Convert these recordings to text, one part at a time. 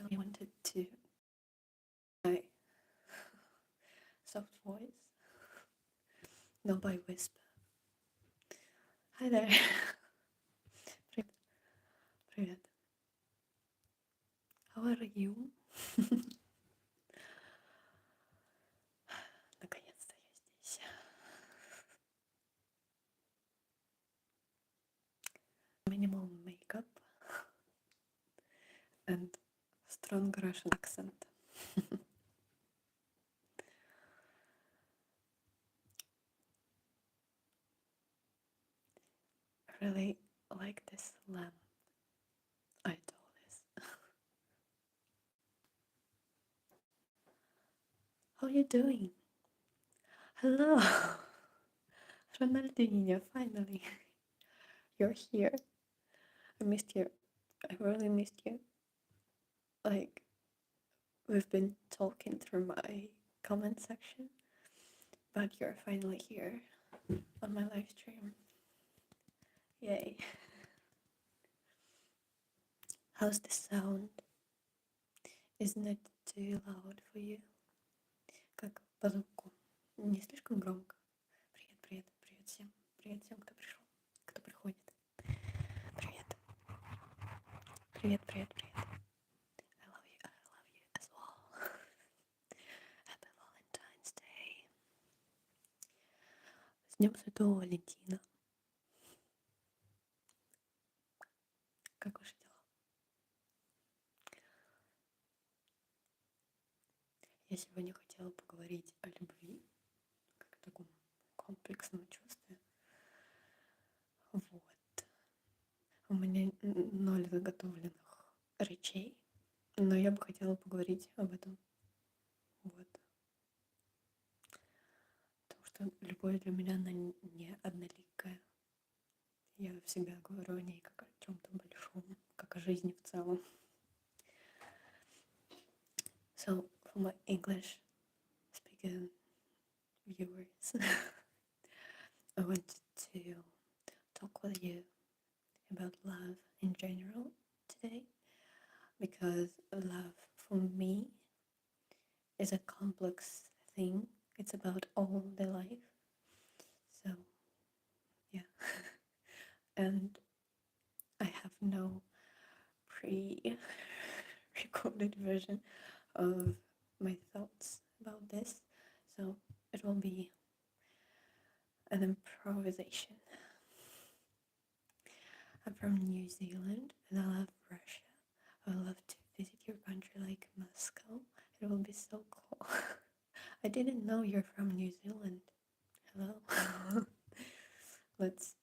really wanted to by soft voice, not by whisper. Hi there. Привет. Привет. How are you? Наконец-то я здесь. Minimal makeup and strong Russian accent. I really like this lamp. I do this. How are you doing? Hello. Ronaldinho, finally. You're here. I missed you. I really missed you. Like, we've been talking through my comment section, but you're finally here on my live stream. Yay. How's the sound? Isn't it too loud for you? Как по звуку? Не слишком громко? Привет, привет, привет всем. Привет всем, кто пришел, кто приходит. Привет. Привет, привет, привет. I love you as well. Happy Valentine's Day. С Днем Святого Валентина. Как ваши дела? Я сегодня хотела поговорить о любви, как о таком комплексном чувстве. Вот. У меня 0 заготовленных речей, но я бы хотела поговорить об этом. Вот. Потому что любовь для меня, она не одноликая. Я всегда говорю о ней как о чем-то большом, как о жизни в целом. So, for my English speaking viewers, I wanted to talk with you about love in general today, because love for me is a complex thing. It's about all the life. So, yeah. And I have no pre-recorded version of my thoughts about this, so it will be an improvisation. I'm from New Zealand and I love Russia. I would love to visit your country like Moscow. It will be so cool. I didn't know you're from New Zealand. Hello. Let's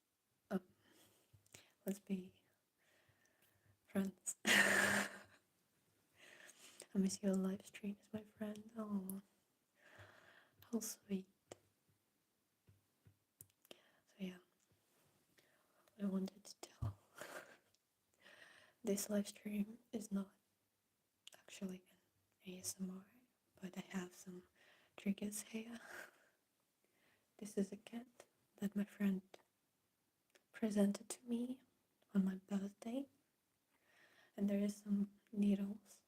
be friends. I miss your live streams, my friend. Oh, how sweet. So yeah, what I wanted to tell. This live stream is not actually an ASMR, but I have some triggers here. This is a cat that my friend presented to me on my birthday, and there is some needles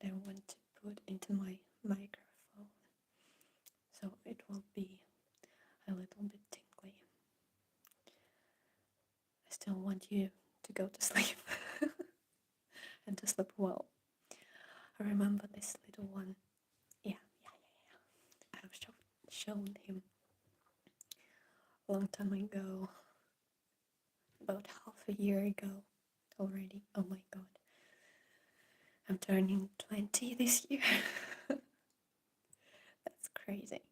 that I want to put into my microphone, so it will be a little bit tingly. I still want you to go to sleep and to sleep well. I remember this little one. Yeah. I have shown him a long time ago, about half a year ago already. Oh my god. I'm turning 20 this year. That's crazy.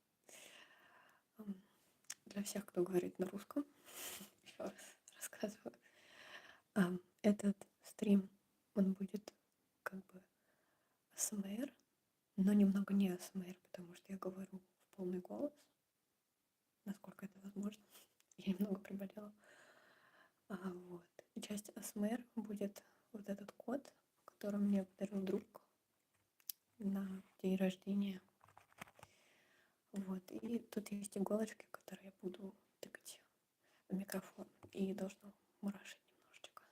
Для всех, кто говорит на русском, еще раз рассказываю. Этот стрим, он будет как бы АСМР, но немного не АСМР, потому что я говорю в полный голос, насколько это возможно. Я немного приболела. Вот. И часть АСМР будет вот этот код, который мне подарил друг на день рождения. Вот. И тут есть иголочки, которые я буду тыкать в микрофон. И должно мурашить немножечко.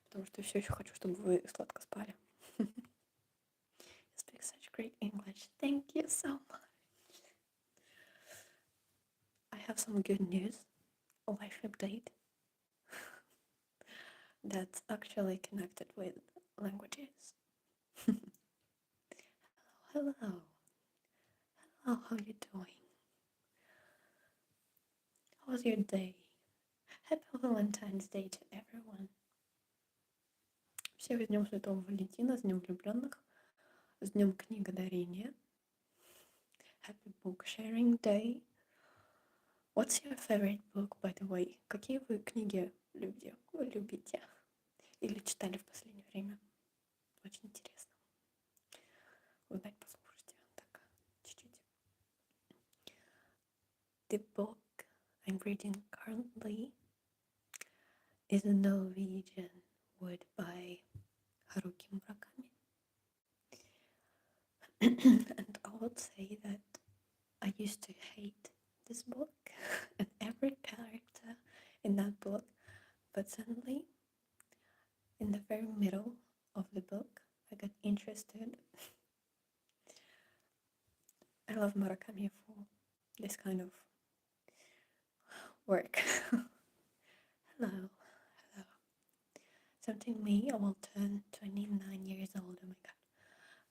Потому что все еще хочу, чтобы вы сладко спали. great English. Thank you so much. I have some good news, a life update that's actually connected with languages. Hello. Hello, how you doing? How was your day? Happy Valentine's Day to everyone. Всех с Днем Святого Валентина, с Днем влюбленных, с Днем книгодарения. Happy Book Sharing Day. What's your favorite book, by the way? Какие вы книги любите или читали в последнее время? Очень интересно узнать, послушайте. Так, чуть-чуть. The book I'm reading currently is a Norwegian word by Haruki Murakami. And I would say that I used to hate this book and every character in that book, but suddenly, in the very middle of the book, I got interested. I love Murakami for this kind of work. Hello. Something me, I will turn 29 years old. Oh my god.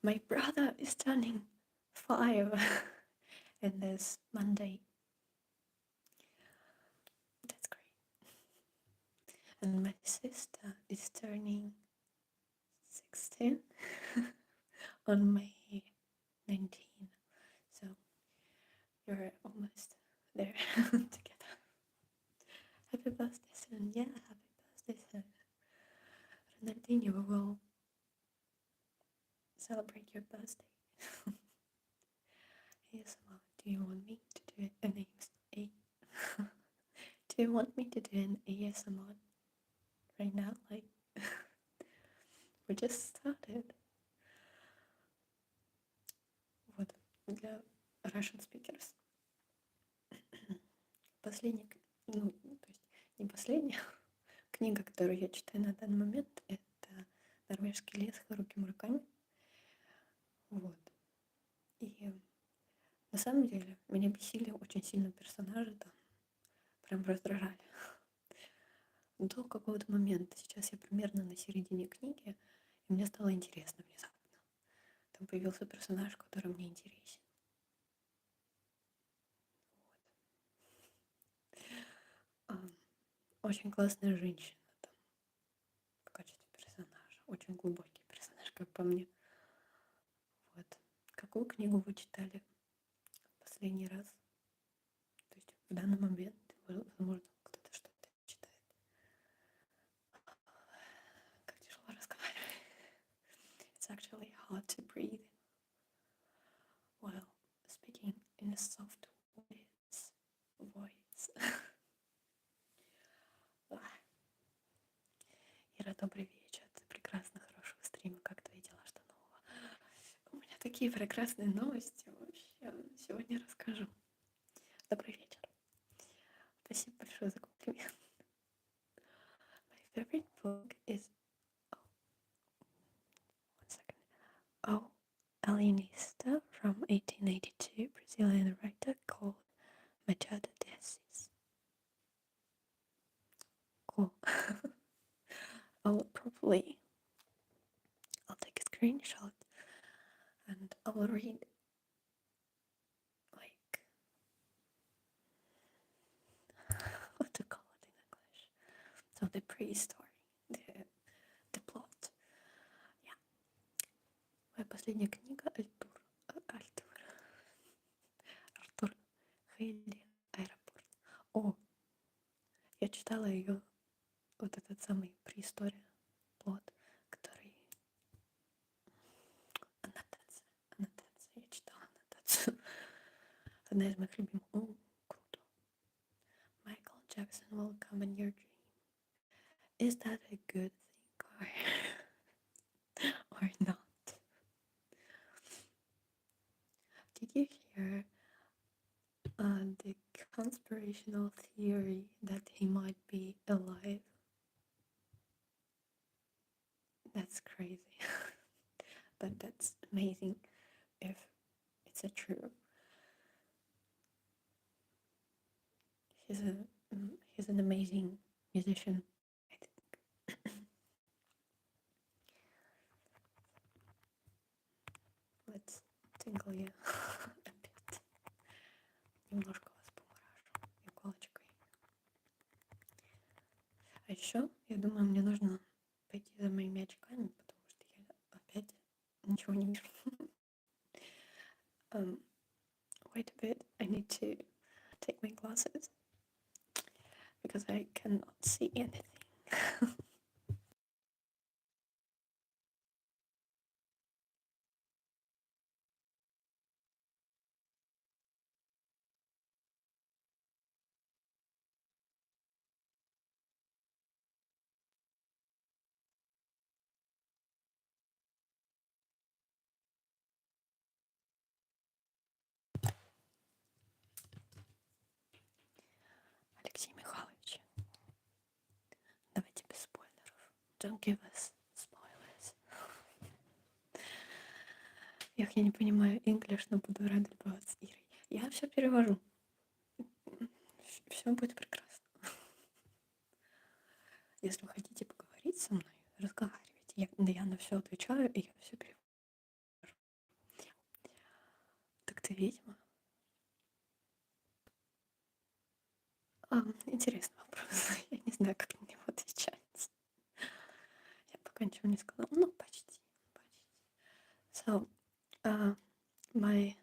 My brother is turning 5 in this Monday. That's great. And my sister is turning 16 on May 19. So you're almost there together. Happy birthday soon. Yeah, happy birthday soon. Ronaldinho, we will celebrate your birthday. Yes, well, do you want me to do do you want me to do an ASMR right now? Like, we just started. Вот, для Russian speakers. Последняя, то есть не последняя книга, которую я читаю на данный момент, это «Норвежский лес» Харуки Мураками. Вот. И на самом деле меня бесили очень сильно персонажи там, прям раздражали. До какого-то момента, сейчас я примерно на середине книги, и мне стало интересно внезапно. Там появился персонаж, который мне интересен. Вот. Очень классная женщина там в качестве персонажа. Очень глубокий персонаж, как по мне. Вот. Какую книгу вы читали в последний раз? То есть в данный момент, возможно, кто-то что-то читает. Как тяжело разговаривать. It's actually hard to breathe while speaking in a soft voice. Ира, добрый вечер. Ты прекрасно, хорошего стрима. Как твои дела? Что нового? У меня такие прекрасные новости. Вообще, сегодня расскажу. Добрый вечер. Спасибо большое за комплимент. My favorite book is Alienista from 1882, Brazilian writer called Machado de Assis. Cool. I'll take a screenshot and I will read like what to call it in English. So the pre-story, the plot. Yeah. Моя последняя книга Артур Хейли «Аэропорт». О, я читала ее, вот этот самый преистория, плод, который... Аннотация, я читала аннотацию. Одна из моих любимых. О, круто. Michael Jackson will come in your dream. Is that a good thing or not? Did you hear the conspirational theory that he might be alive? That's crazy. But that's amazing. if it's a true. He's an amazing musician, I think. Let's tinkle you a bit. Немножко вас поморашу иголочкой. А еще, я думаю, мне нужно пойти за моими очками, потому что я опять ничего не вижу. Wait a bit, I need to take my glasses because I cannot see anything. Алексей Михайлович, давайте без спойлеров. Don't give us spoilers. Я не понимаю English, но буду рада любоваться с Ирой. Я все перевожу. Все будет прекрасно. Если вы хотите поговорить со мной, разговаривайте. Я на все отвечаю, и я все перевожу. Так ты ведьма? Интересный вопрос. Я не знаю, как на него отвечать. Я пока ничего не сказала. Ну, почти. So, my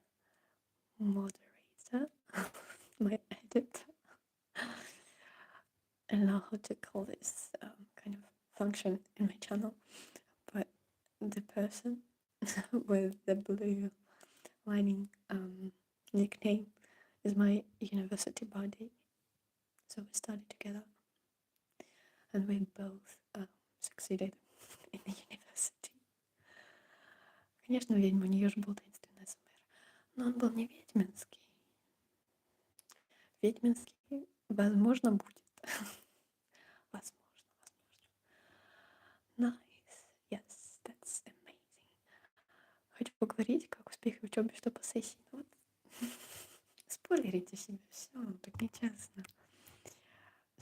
moderator, my editor, I don't know how to call this kind of function in my channel, but the person with the blue lining nickname is my university buddy. So we studied together, and we both succeeded in the university. Конечно, ведьма, у нее же был таинственный СМР, но он был не ведьминский. Ведьминский, возможно, будет. Возможно. Nice. Yes, that's amazing. Хочу поговорить, как успехи в учебе, что по сессии. Вот. Спойлерите себе, все, так нечестно.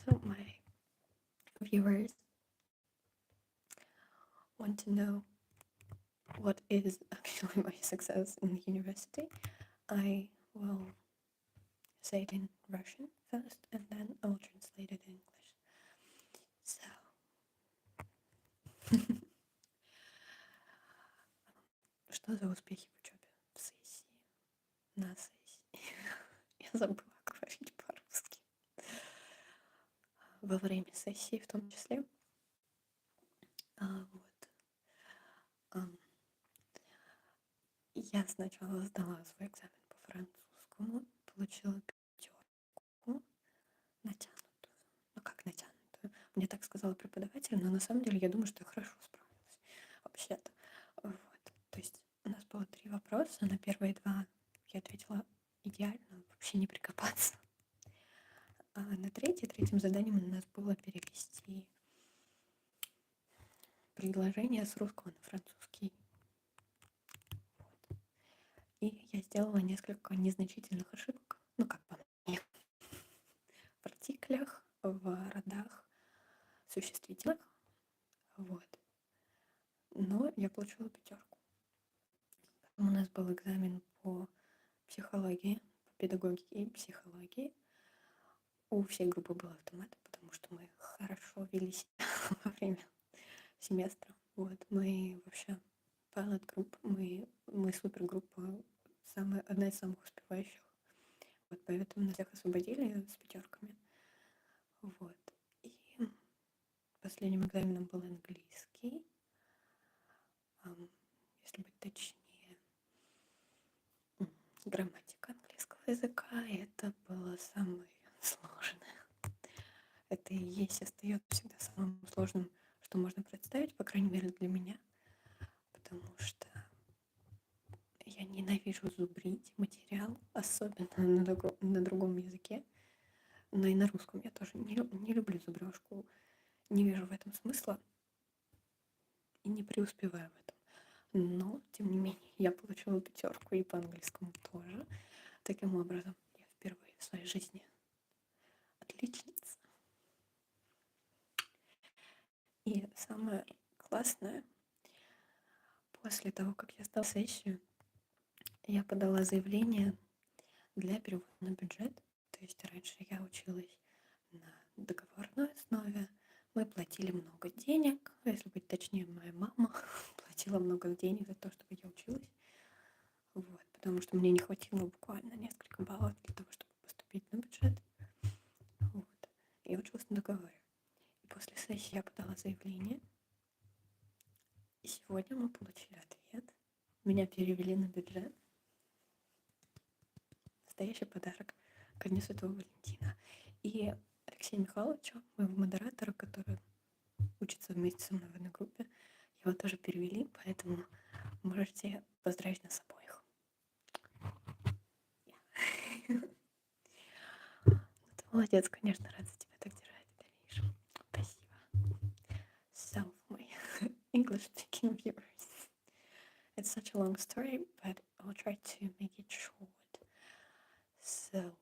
So my viewers want to know what is actually my success in the university. I will say it in Russian first, and then I will translate it in English. So, что за успехи в учебе? В сессии. На сессии. Я забыла говорить по-русски. Во время сессии в том числе. Я сначала сдала свой экзамен по французскому, получила 5 натянутую. Ну как натянутую? Мне так сказала преподаватель, но на самом деле я думаю, что я хорошо справилась. Вообще-то. Вот. То есть у нас было 3 вопроса, на первые 2 я ответила идеально, вообще не прикопаться. А на третьим заданием у нас было перевести предложение с русского на французский. Вот. И я сделала несколько незначительных ошибок, ну как по мне, в артиклях, в родах, существительных. Вот. Но я получила 5. Потом у нас был экзамен по психологии, по педагогике и психологии. У всей группы был автомат, потому что мы хорошо вели себя во время семестра. Вот, мы вообще pilot group, мы супергруппа, одна из самых успевающих. Вот, поэтому нас всех освободили с 5. Вот. И последним экзаменом был английский. Если быть точнее, грамматика английского языка. И это было самое сложное. Это и есть, остается всегда самым сложным, что можно представить, по крайней мере для меня, потому что я ненавижу зубрить материал, особенно на другом языке, но и на русском я тоже не люблю зубрежку, не вижу в этом смысла и не преуспеваю в этом. Но, тем не менее, я получила 5, и по английскому тоже. Таким образом, я впервые в своей жизни отличница. И самое классное, после того, как я сдала сессию, я подала заявление для перевода на бюджет. То есть раньше я училась на договорной основе. Мы платили много денег. Если быть точнее, моя мама платила много денег за то, чтобы я училась. Вот, потому что мне не хватило буквально несколько баллов для того, чтобы поступить на бюджет. Вот. Я училась на договоре. И после сессии я подала заявление. И сегодня мы получили ответ. Меня перевели на бюджет. Настоящий подарок ко Дню Святого Валентина. И Алексею Михайловичу, моему модератору, который учится вместе со мной в одной группе, его тоже перевели, поэтому можете поздравить нас обоих. Ты молодец, конечно, рад за тебя так держать в дальнейшем. Спасибо. So, my English speaking viewers, it's such a long story, but I'll try to make it short. So,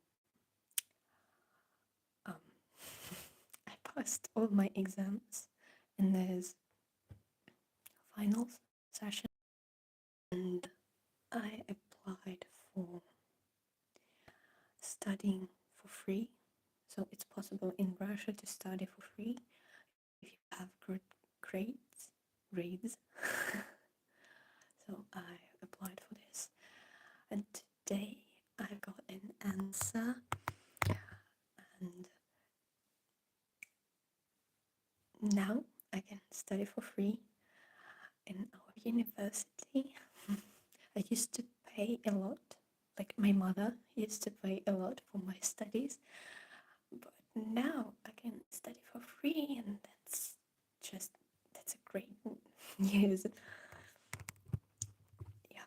I passed all my exams in this finals session, and I applied for studying for free. So it's possible in Russia to study for free if you have good grades. So I applied for this, and today I got an answer, and now I can study for free in our university. I used to pay a lot, like my mother used to pay a lot for my studies, but now I can study for free, and that's a great news. Yeah,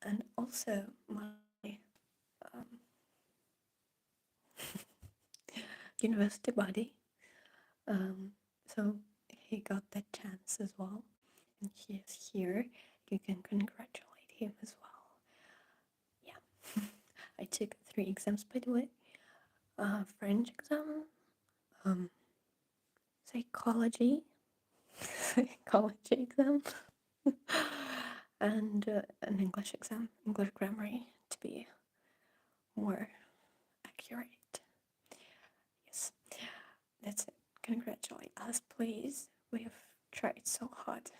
and also my university buddy, so he got that chance as well, and he is here. You can congratulate him as well. Yeah. I took 3 exams, by the way. French exam, psychology exam, and an English exam, English grammar, to be more accurate. Yes, that's it. Congratulate us, please. We have tried so hard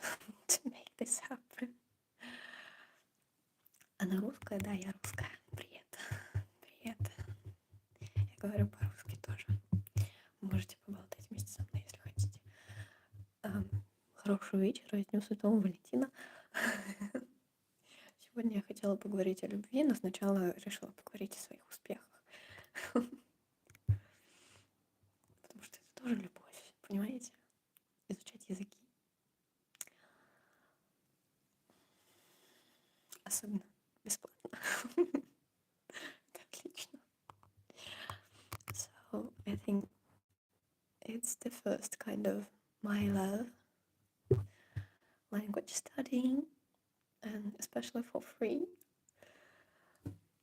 to make this happen. Она русская, да, я русская. Привет. Привет. Я говорю по-русски тоже. Можете поболтать вместе со мной, если хотите. Хорошего вечера, с Днем Святого Валентина. Сегодня я хотела поговорить о любви, но сначала решила поговорить о своих успехах. Потому что это тоже любовь, понимаете? Изучать языки. Особенно бесплатно. Это отлично. So, I think it's the first kind of my love, language studying, and especially for free.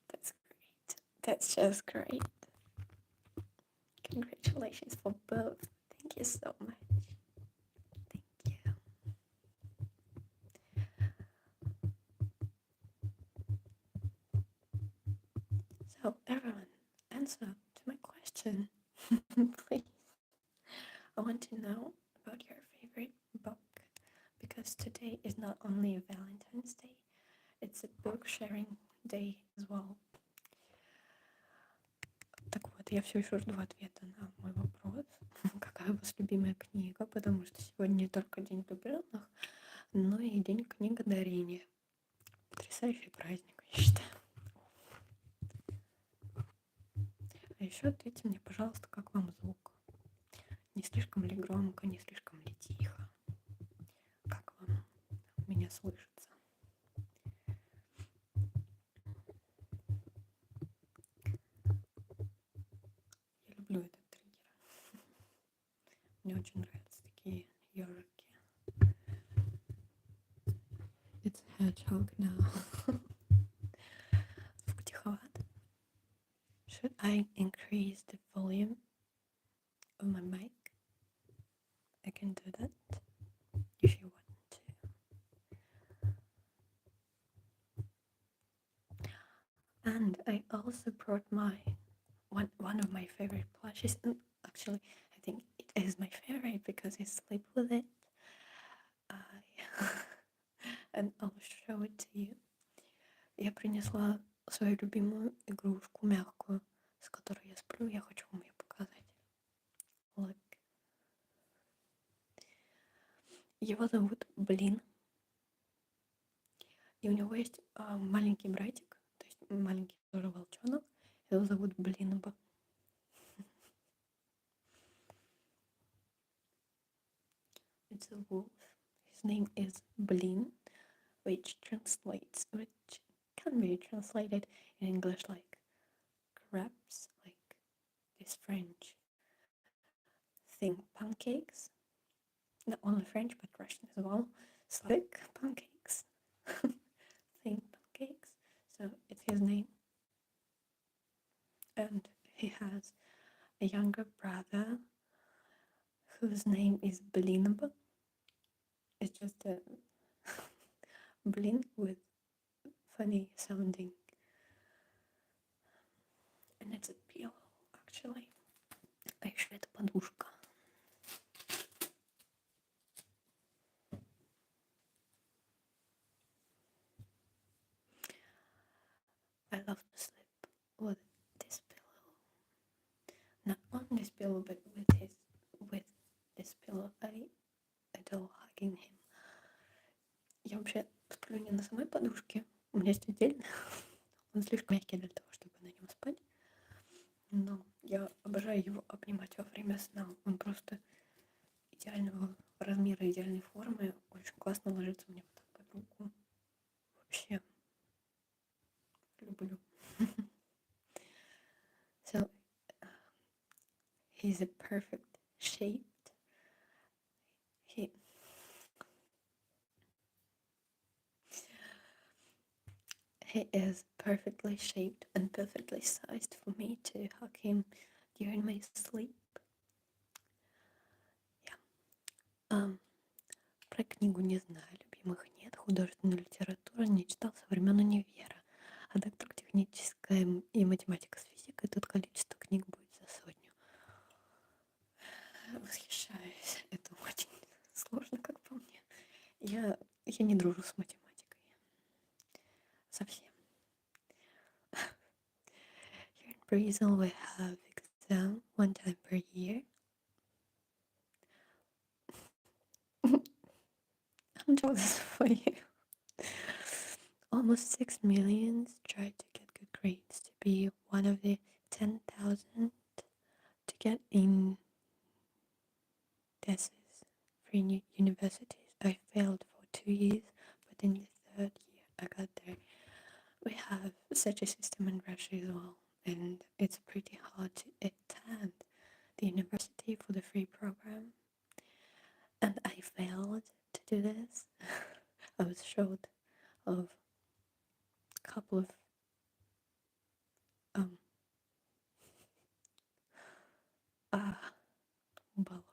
That's great. That's just great. Congratulations for both. Thank you so much. Thank you. So, everyone, answer to my question, please. I want to know about your favorite book, because today is not only Valentine's Day, it's a book sharing day as well. Так вот, я все еще жду ответа на мой вопрос, какая у вас любимая книга, потому что сегодня не только День влюбленных, но и День книгодарения. Потрясающий праздник, я считаю. А еще ответьте мне, пожалуйста, как вам звук? Не слишком ли громко, не слишком ли тихо? Как вам меня слышится? Я люблю этот триггер. Мне очень нравятся такие ёжики. It's gonna talk now. Тиховато. Should I increase the volume of my mic? I can do that if you want to. And I also brought my one of my favorite plushies. And actually, I think it is my favorite because I sleep with it. And I'll show it to you. Я принесла свою любимую игрушку мягкую, с которой я сплю. Я хочу вам ее показать. Look. Его зовут Блин. И у него есть маленький братик, то есть маленький тоже волчонок. Его зовут Блинба. It's a wolf. His name is Blin, which can be translated in English like crepes, like this French thing, pancakes. Not only French, but Russian as well. Slavic pancakes. Thin pancakes. So it's his name. And he has a younger brother whose name is Blinba. It's just a Blin with funny sounding. And it's a pillow, actually. А еще это подушка. I love to sleep with this pillow. Not on this pillow, but with this pillow. I adore hugging him. Я вообще сплю не на самой подушке. У меня есть отдельно. Он слишком мягкий для того, чтобы на нем спать. Но я обожаю его обнимать во время сна. Он просто идеального размера, идеальной формы. Очень классно ложится мне вот так под руку. Вообще люблю. So he's a perfect shaped. He is perfectly shaped and perfectly sized for me to hug him during my sleep. Yeah. Про книгу не знаю, любимых нет. Художественную литературу не читал со времен универа. А так вдруг техническая и математика с физикой, тут количество книг будет за 100. Восхищаюсь. Это очень сложно, как по мне. Я не дружу с математикой. Совсем. Here in Brazil we have exam 1 time per year. I'm jealous for you. Almost 6 million try to get good grades to be one of the 10,000 to get in TESS free universities. I failed for 2 years, but in the 3rd year I got there. We have such a system in Russia as well, and it's pretty hard to attend the university for the free program. And I failed to do this. I was short of a couple of balls.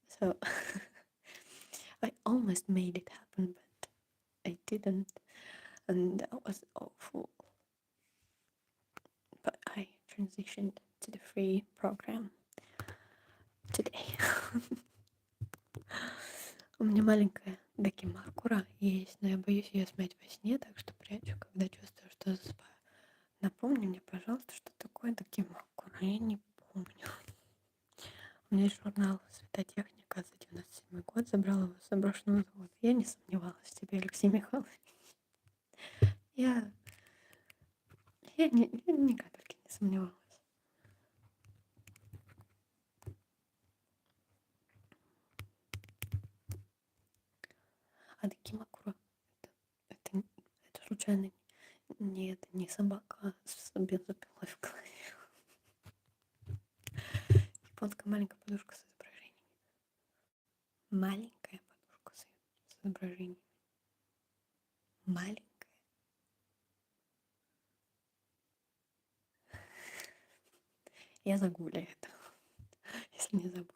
So I almost made it happen, but I didn't, and that was awful. But I transitioned to the free program today. У меня маленькая дакимакура есть, но я боюсь ее смять во сне, так что прячу, когда чувствую, что засыпаю. Напомни мне, пожалуйста, что такое дакимакура. Я не помню. У меня есть журнал «Светотехника» за 97 год, забрала его с заброшенного завода. Я не сомневалась в тебе, Алексей Михайлович. Я ни капельки не сомневалась. А дакимакура это случайно не собака с бензопилой в голове. Японская маленькая подушка с изображениями. Маленькая подушка с с изображением. Маленькая. Я загуглю это, если не забуду.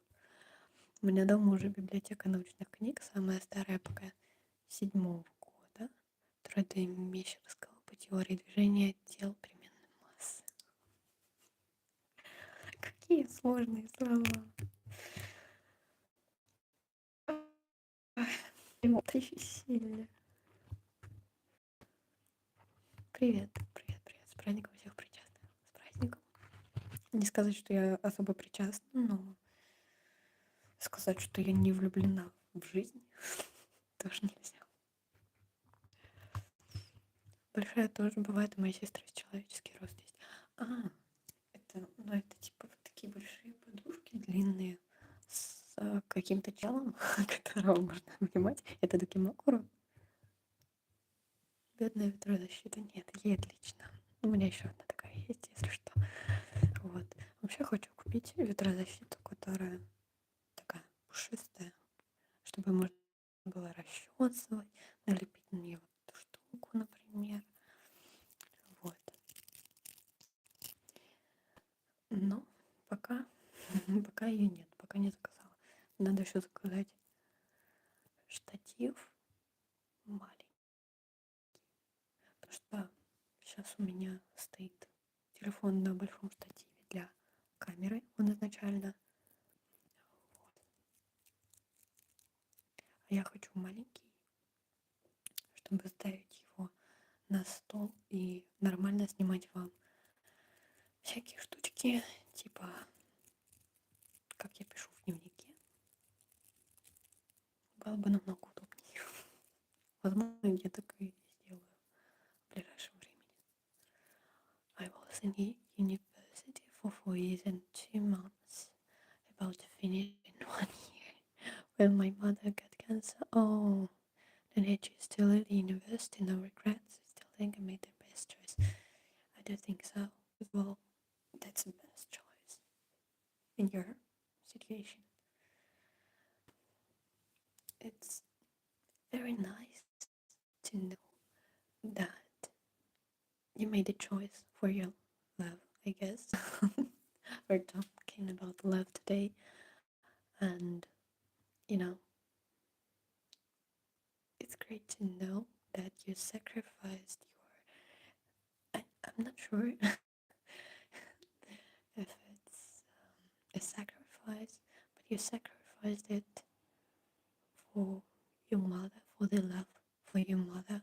У меня дома уже библиотека научных книг, самая старая пока 7-го года. Трудовые Мещерского по теории движения тел переменной массы. Какие сложные слова. Ты сильно. Привет, привет, привет. С праздником всех причастных. С праздником. Не сказать, что я особо причастна, но сказать, что я не влюблена в жизнь, тоже нельзя. Большая тоже бывает, у моей сестры человеческий рост есть. Это типа вот такие большие подушки длинные с каким-то телом, которого можно обнимать. Это докимокуру. Бедная ветрозащита. Нет, ей отлично. У меня еще одна такая есть, если что. Вот. Вообще хочу купить ветрозащиту, которая такая пушистая, чтобы можно было расчесывать, налепить на нее вот эту штуку, например. Вот. Но пока ее нет, пока не заказала. Надо еще заказать штатив маленький. Потому что сейчас у меня стоит телефон на большом штативе для камеры. Он изначально. Вот. А я хочу маленький, чтобы ставить его на стол и нормально снимать вам всякие штучки, типа как я пишу в дневнике. Было бы намного удобнее. Возможно, я так и сделаю в ближайшем времени. I was in university for 4 years and 2 months, about to finish in 1 year, when my mother got cancer. Oh, then I choose to leave the university, no regrets. I still think I made the best choice. I do think so. Well, that's the best choice in your situation. It's very nice to know that you made a choice for your love, I guess. We're talking about love today, and you know, it's great to know that you sacrificed I'm not sure if it's a sacrifice, but you sacrificed it for your mother, for the love for your mother.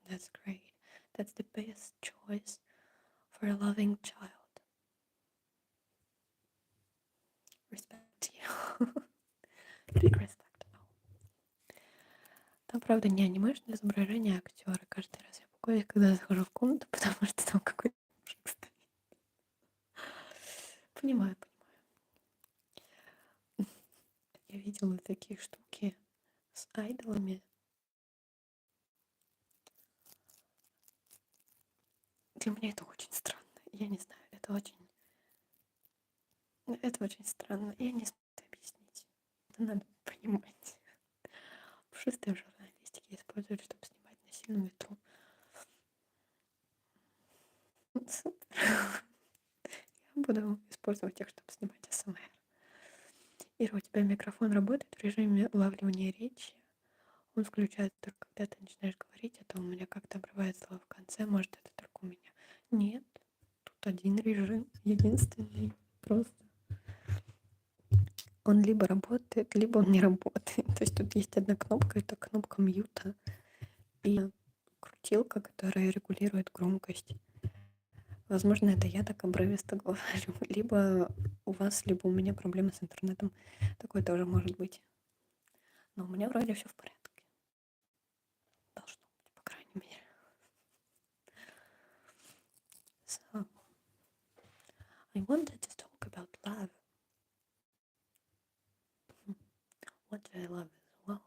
That's great. That's the best choice for a loving child. Respect you. Big respect. Там, правда, не анимешное изображение, а актера. Каждый раз я пугаюсь, когда захожу в комнату, потому что там какой-то мужик стоит. Понимаю. Я видела такие штуки с айдолами. Для меня это очень странно. Я не знаю, это очень странно. Я не знаю это объяснить. Это надо понимать. Пушистые в журналистике используют, чтобы снимать на сильном ветру. Супер. Я буду использовать их, чтобы снимать СМР. Ира, у тебя микрофон работает в режиме улавливания речи? Он включается только когда ты начинаешь говорить, а то у меня как-то обрывается слово в конце. Может, это только у меня? Нет, тут один режим, единственный, просто. Он либо работает, либо он не работает. То есть тут есть одна кнопка, это кнопка мьюта и крутилка, которая регулирует громкость. Возможно, это я так обрывисто говорю. Либо у вас, либо у меня проблемы с интернетом. Такое тоже может быть. Но у меня вроде все в порядке. Должно быть, по крайней мере. So, I wanted to talk about love. What do I love as well?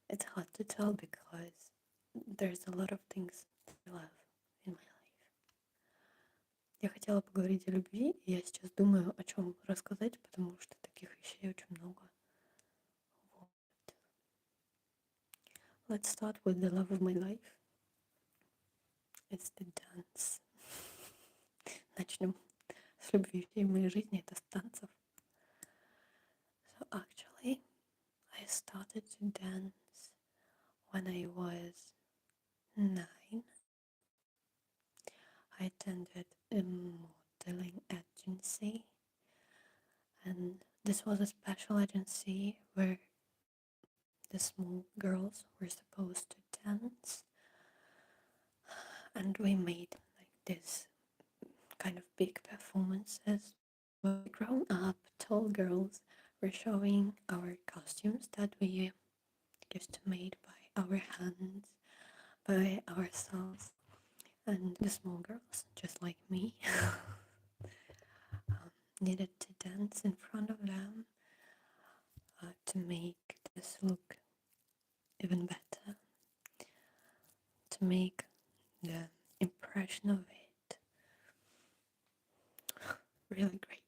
It's hard to tell because there's a lot of things I love in my life. Я хотела поговорить о любви, и я сейчас думаю, о чем рассказать, потому что таких вещей очень много. let's start with the love of my life. It's the dance. Начнем с любви всей моей жизни, это с танцев. So actually, I started to dance when I was 9. I attended a modeling agency, and this was a special agency where the small girls were supposed to dance, and we made like this kind of big performances. Grown up tall girls were showing our costumes that we used to make by our hands, by ourselves, and the small girls, just like me, needed to dance in front of them to make this look even better, to make the impression of it really great.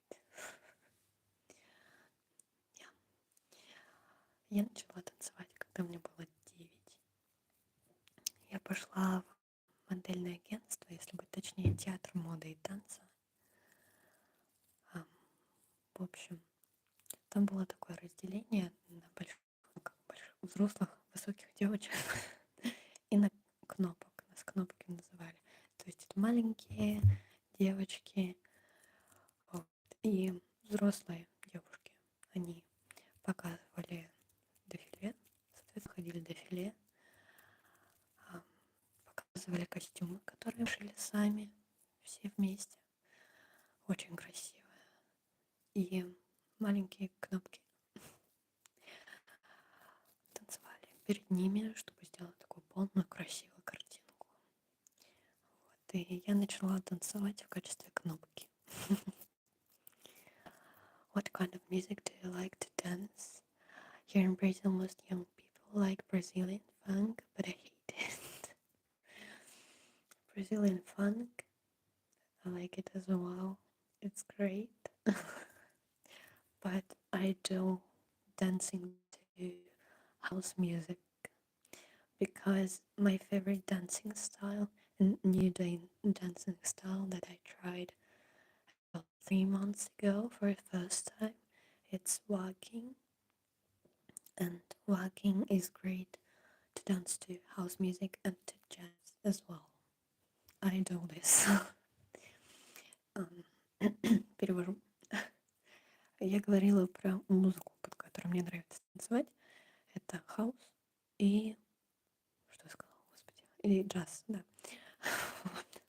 Yeah. Я начала танцевать, когда мне было 9. Я пошла в модельное агентство, если быть точнее, театр моды и танца. В общем, там было такое разделение на больших, взрослых, высоких девочек и на кнопок. Нас кнопки называли. То есть это маленькие девочки и взрослые девушки. Они показывали дефиле, соответственно, ходили дефиле, показывали костюмы, которые шили сами, все вместе. Очень красиво. И маленькие кнопки танцевали перед ними, чтобы сделать такую полную красивую картинку. Вот. И я начала танцевать в качестве кнопки. What kind of music do you like to dance? Here in Brazil, most young people like Brazilian funk, but I hate it. Brazilian funk, I like it as well. It's great. But I do dancing to house music because my favorite dancing style, new dancing style that I tried about 3 months ago for the first time, it's walking. And walking is great to dance to house music and to jazz as well. I do this. Перевожу. Я говорила про музыку, под которую мне нравится танцевать. Это хаус и... Что я сказала, господи? И джаз, да. Вот.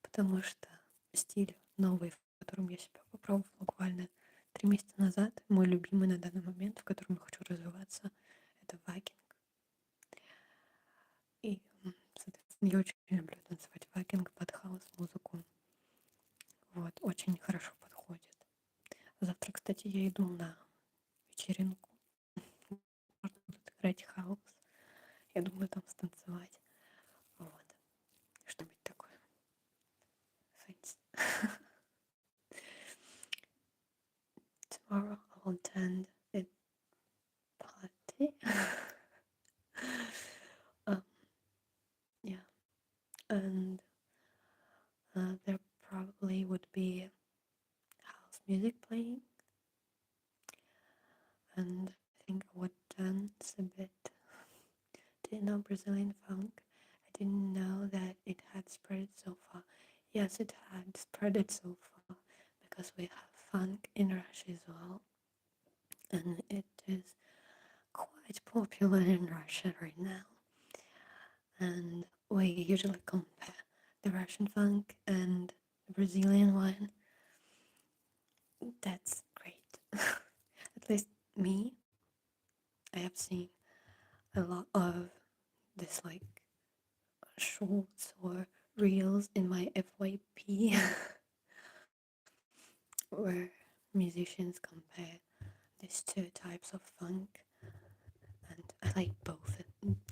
Потому что стиль новый, в котором я себя попробовала буквально 3 месяца назад, мой любимый на данный момент, в котором я хочу развиваться, это вакинг. И, соответственно, я очень люблю танцевать вакинг под хаус-музыку. Вот, очень хорошо подходит. Завтра, кстати, я иду на вечеринку. Можно будет играть хаус. Я думаю, там станцевать. Вот. Что-нибудь такое. Фэнси. Tomorrow I will attend a party. Yeah. And there probably would be house music playing. And I think I would dance a bit. Do you know Brazilian funk? I didn't know that it had spread so far. Yes, it had spread so far because we have funk in Russia as well. And it is quite popular in Russia right now. And we usually compare the Russian funk and the Brazilian one. That's great. At least me, I have seen a lot of this like shorts or reels in my FYP where musicians compare these two types of funk, and I like both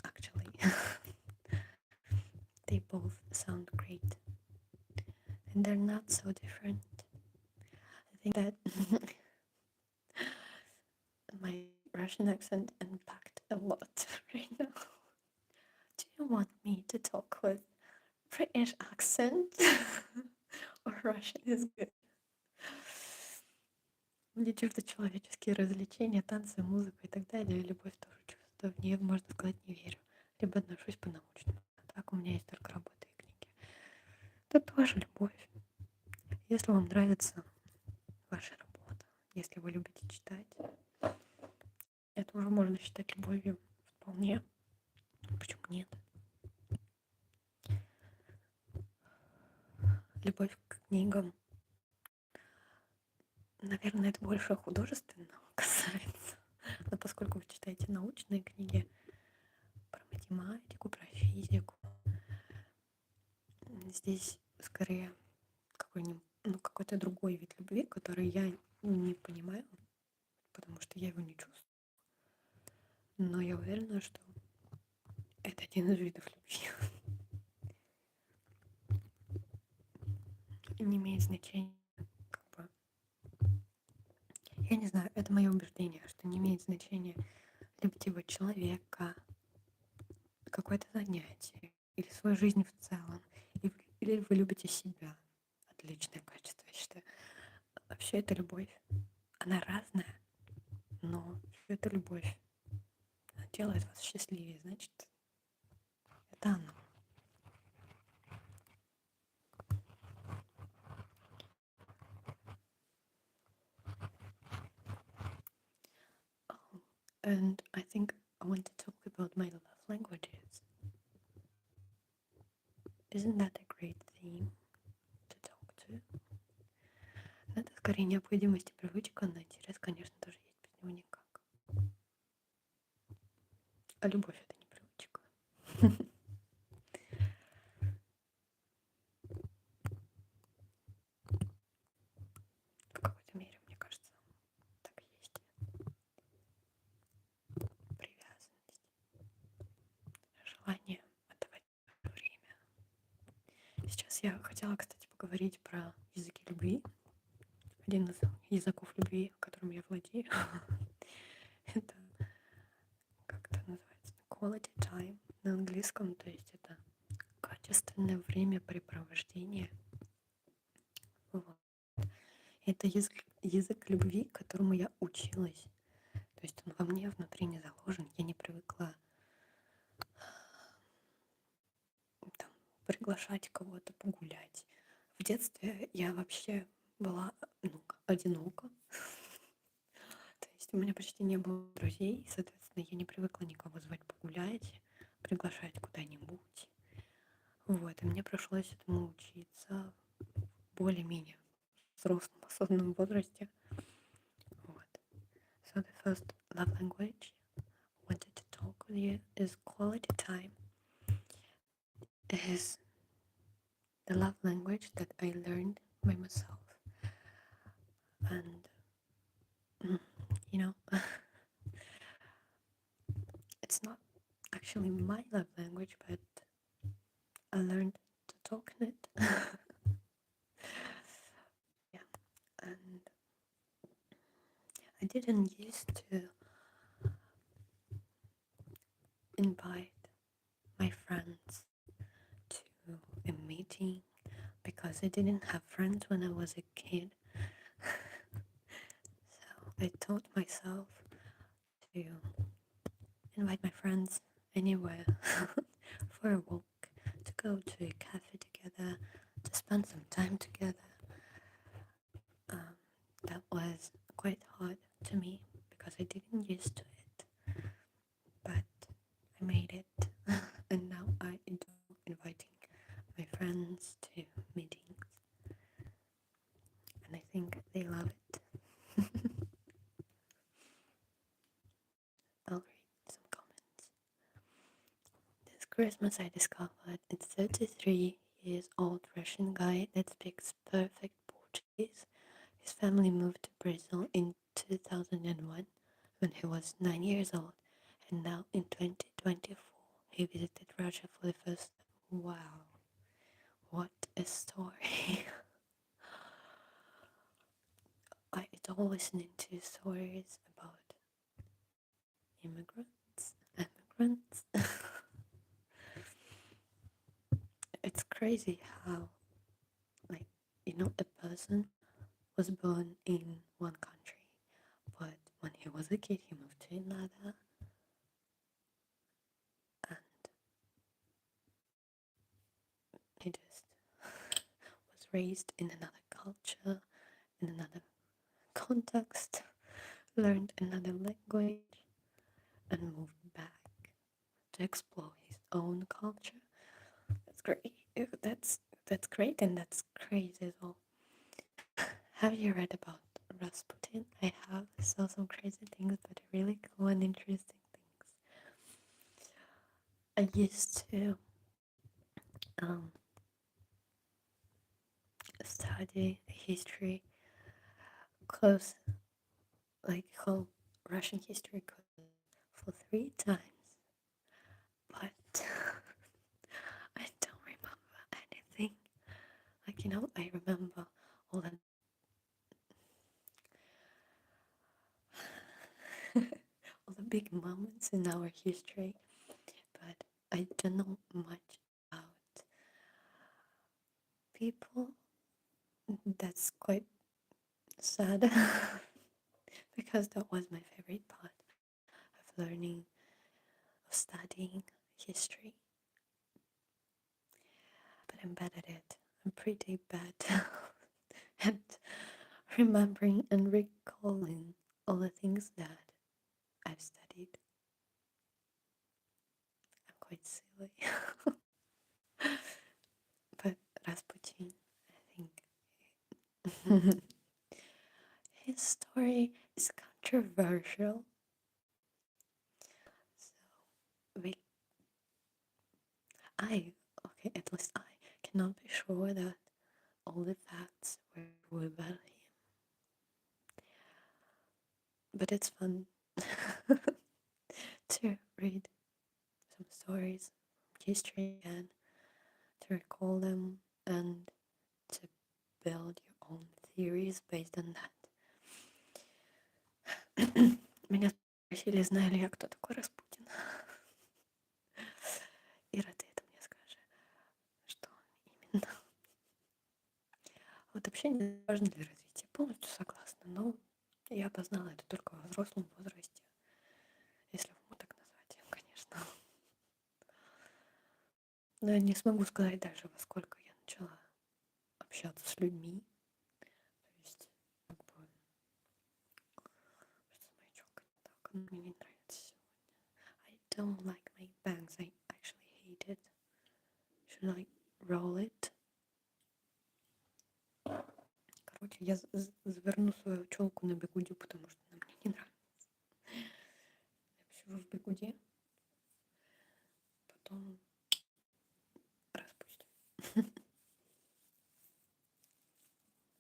actually. They both sound great and they're not so different. I think that my Russian accent impacted a lot right now. me to talk with British accent or Russian is good. Мне чувство человеческие развлечения, танцы, музыка и так далее, любовь тоже чувство. В нее, можно сказать, не верю. Либо отношусь по-научному. А так у меня есть только работа и книги. Это тоже любовь. Если вам нравится ваша работа, если вы любите читать, это уже можно считать любовью вполне. Почему нет? Любовь к книгам. Наверное, это больше художественного касается. Но поскольку вы читаете научные книги про математику, про физику, здесь скорее какой-то другой вид любви, который я не понимаю, потому что я его не чувствую. Но я уверена, что это один из видов любви. Не имеет значения, я не знаю, это мое убеждение, что не имеет значения, любите вы человека, какое-то занятие или свою жизнь в целом, или вы любите себя. Отличное качество, я считаю. Вообще это любовь. Она разная, но это любовь. Она делает вас счастливее, значит, это оно. And I think I want to talk about my love languages. Isn't that a great theme to talk to? Это скорее необходимость и привычка, но интерес, конечно, тоже есть, без него никак. А любовь — это не привычка. В какой-то мере, мне кажется, так и есть. Привязанность, желание отдавать время. Сейчас я хотела, кстати, поговорить про языки любви. Один из языков любви, которым я владею, это, как это называется, quality time на английском, то есть это качественное времяпрепровождение. Вот. Это язык любви, которому я училась. То есть он во мне внутри не заложен. Я не привыкла там приглашать кого-то погулять. В детстве я вообще была одинока. То есть у меня почти не было друзей, и, соответственно, я не привыкла никого звать погулять, приглашать куда-нибудь. Вот, и мне пришлось этому учиться в более-менее взрослом, осознанном возрасте. Вот. So the first love language I wanted to talk with you is quality time. Is the love language that I learned by myself. And, it's not actually my love language, but I learned to talk in it. Yeah, and I didn't used to invite my friends to a meeting because I didn't have friends when I was a kid. So I taught myself to invite my friends anywhere for a walk, to go to a cafe together, to spend some time together. That was quite hard to me because I didn't used to it, but I made it, and now I enjoy inviting my friends to meetings, and I think they love it. I'll read some comments. This Christmas I discovered a 33-year-old Russian guy that speaks perfect Portuguese. His family moved to Brazil in 2001 when he was 9 years old, and now in 2024 he visited Russia for the first time. Wow, what a story. I adore listening to stories about immigrants. it's crazy how, like, a person was born in one country, but when he was a kid, he moved to another, and he just was raised in another culture, in another context, learned another language, and moved back to explore his own culture. That's great. That's great, and that's crazy as well. Have you read about Rasputin? I have. I saw some crazy things, but really cool and interesting things. I used to study history close, like whole Russian history for 3 times, but I don't remember anything. Like, I remember all the all the big moments in our history, but I don't know much about people. That's quite sad because that was my favorite part of learning, of studying history. But I'm bad at it. I'm pretty bad at remembering and recalling all the things that I've studied. I'm quite silly. But Rasputin, I think his story is controversial. So at least I cannot be sure that all the facts were true about him. But it's fun to read some stories from history and to recall them and to build your own theories based on that. Меня спросили, знаю ли я, кто такой Распутин. Ира, ты это мне скажи, что именно. Вот общение важно для развития. Полностью согласна, но я познала это только во взрослом возрасте, если можно так назвать, конечно. Но я не смогу сказать даже, во сколько я начала общаться с людьми. То есть, как бы, что с моей челкой не так, она мне не нравится сегодня. I don't like my bangs, I actually hate it. Should I roll it? Короче, я заверну свою челку на бигуди, потому что она мне не нравится. Я посижу в бигуди, потом распустим.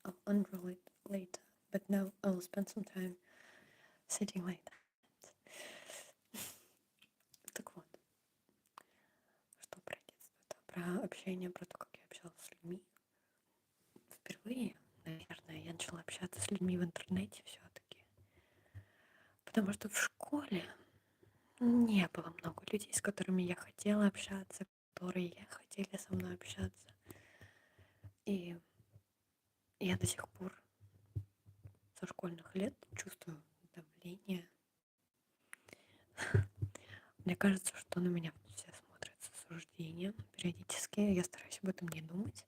I'll unroll it later, but now I'll spend some time sitting like that. Так вот, что про детство-то, про общение, про то, как я общалась с людьми. Впервые, наверное, я начала общаться с людьми в интернете все-таки, потому что в школе не было много людей, с которыми я хотела общаться, которые хотели со мной общаться. И я до сих пор со школьных лет чувствую давление. Мне кажется, что на меня все смотрят с осуждением периодически. Я стараюсь об этом не думать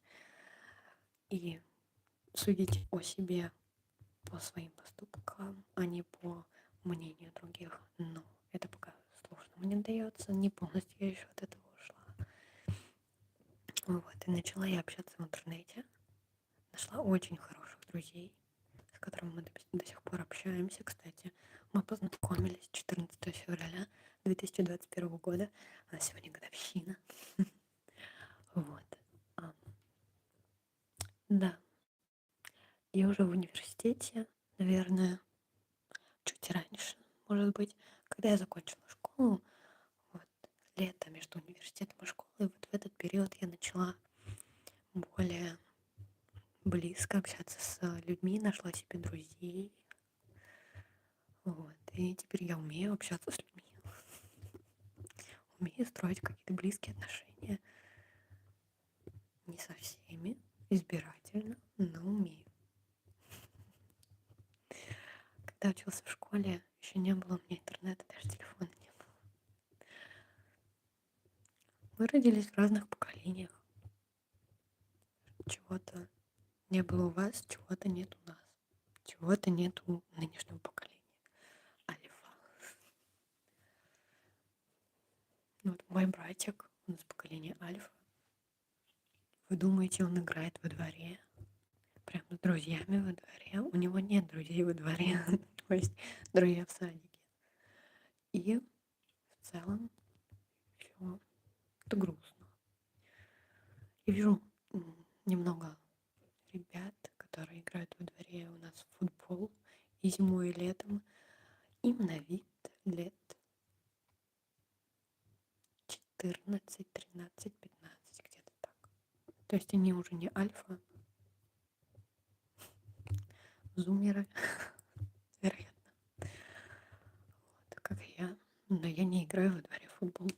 и судить о себе по своим поступкам, а не по мнению других. Но это пока сложно мне дается, не полностью я еще от этого ушла. Вот, и начала я общаться в интернете. Нашла очень хороших друзей, с которыми мы до сих пор общаемся. Кстати, мы познакомились 14 февраля 2021 года. А сегодня годовщина. Вот. Да. И уже в университете, наверное, чуть раньше, может быть, когда я закончила школу, вот, лето между университетом и школой, вот в этот период я начала более близко общаться с людьми, нашла себе друзей. Вот. И теперь я умею общаться с людьми. Умею строить какие-то близкие отношения. Не со всеми, избирательно, но умею. Когда учился в школе, еще не было у меня интернета, даже телефона не было. Мы родились в разных поколениях. Чего-то не было у вас, чего-то нет у нас. Чего-то нет у нынешнего поколения. Альфа. Вот мой братик, он из поколения Альфа. Вы думаете, он играет во дворе? Прям с друзьями во дворе? У него нет друзей во дворе. То есть друзья в садике. И в целом все это грустно. Я вижу немного ребят, которые играют во дворе у нас в футбол и зимой, и летом. Им на вид лет 14, 13, 15, где-то так. То есть они уже не альфа, зумеры, вероятно. Вот, как и я. Но я не играю во дворе в футбол.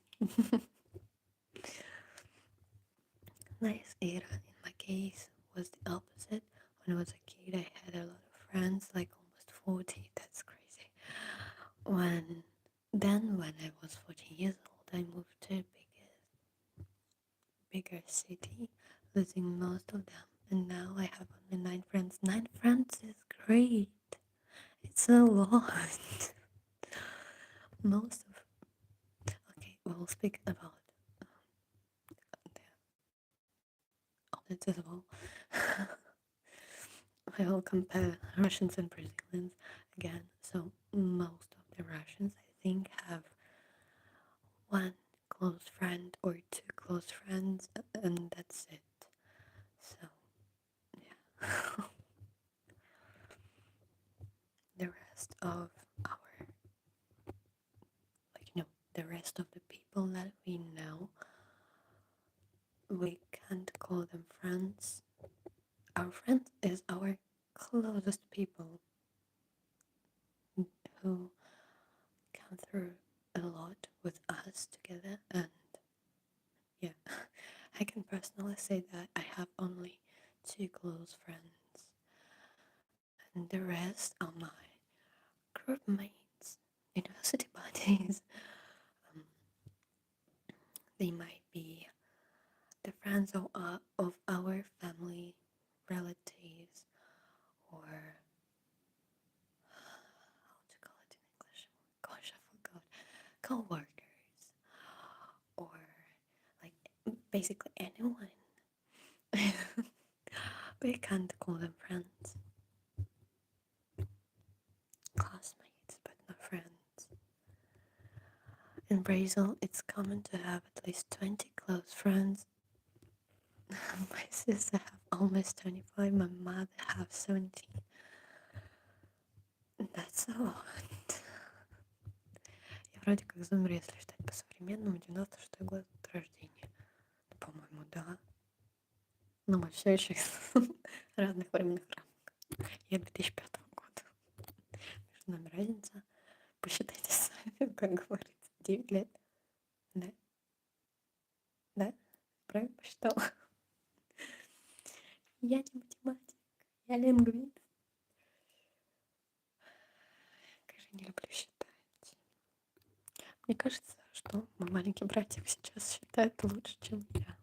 Nice era. In my case was the opposite. When I was a kid, I had a lot of friends, like almost 40. That's crazy. When I was 14 years old, I moved to a bigger city, losing most of them. And now I have only 9 friends. 9 friends is great. It's a lot. Most of... Okay, we'll speak about the opposites as well. I will compare Russians and Brazilians again. So most of the Russians, I think, have one close friend or 2 close friends, and that's it. So, yeah. The rest of the rest of the people that we know, we can't call them friends. Our friend is our closest people who come through a lot with us together, and yeah, I can personally say that I have only 2 close friends, and the rest are my group mates, university buddies. They might be the friends of our family, relatives, or how to call it in English? Gosh, I forgot. Co-workers, or like basically anyone. We can't call them friends. Classmates, but not friends. In Brazil, it's common to have at least 20 close friends. My sister have almost 25, my mother have 17. That's a lot. Я вроде как зумер, если считать по-современному, 96-й год рождения. Ну, по-моему, да. Но мы все еще из разных временных рамок. Я 2005 года. Между нами разница. Посчитайте сами, как говорится, 9 лет. Да? Да? Правильно посчитала? Я не математик, я лингвист. Как же не люблю считать. Мне кажется, что мой маленький братик сейчас считает лучше, чем я.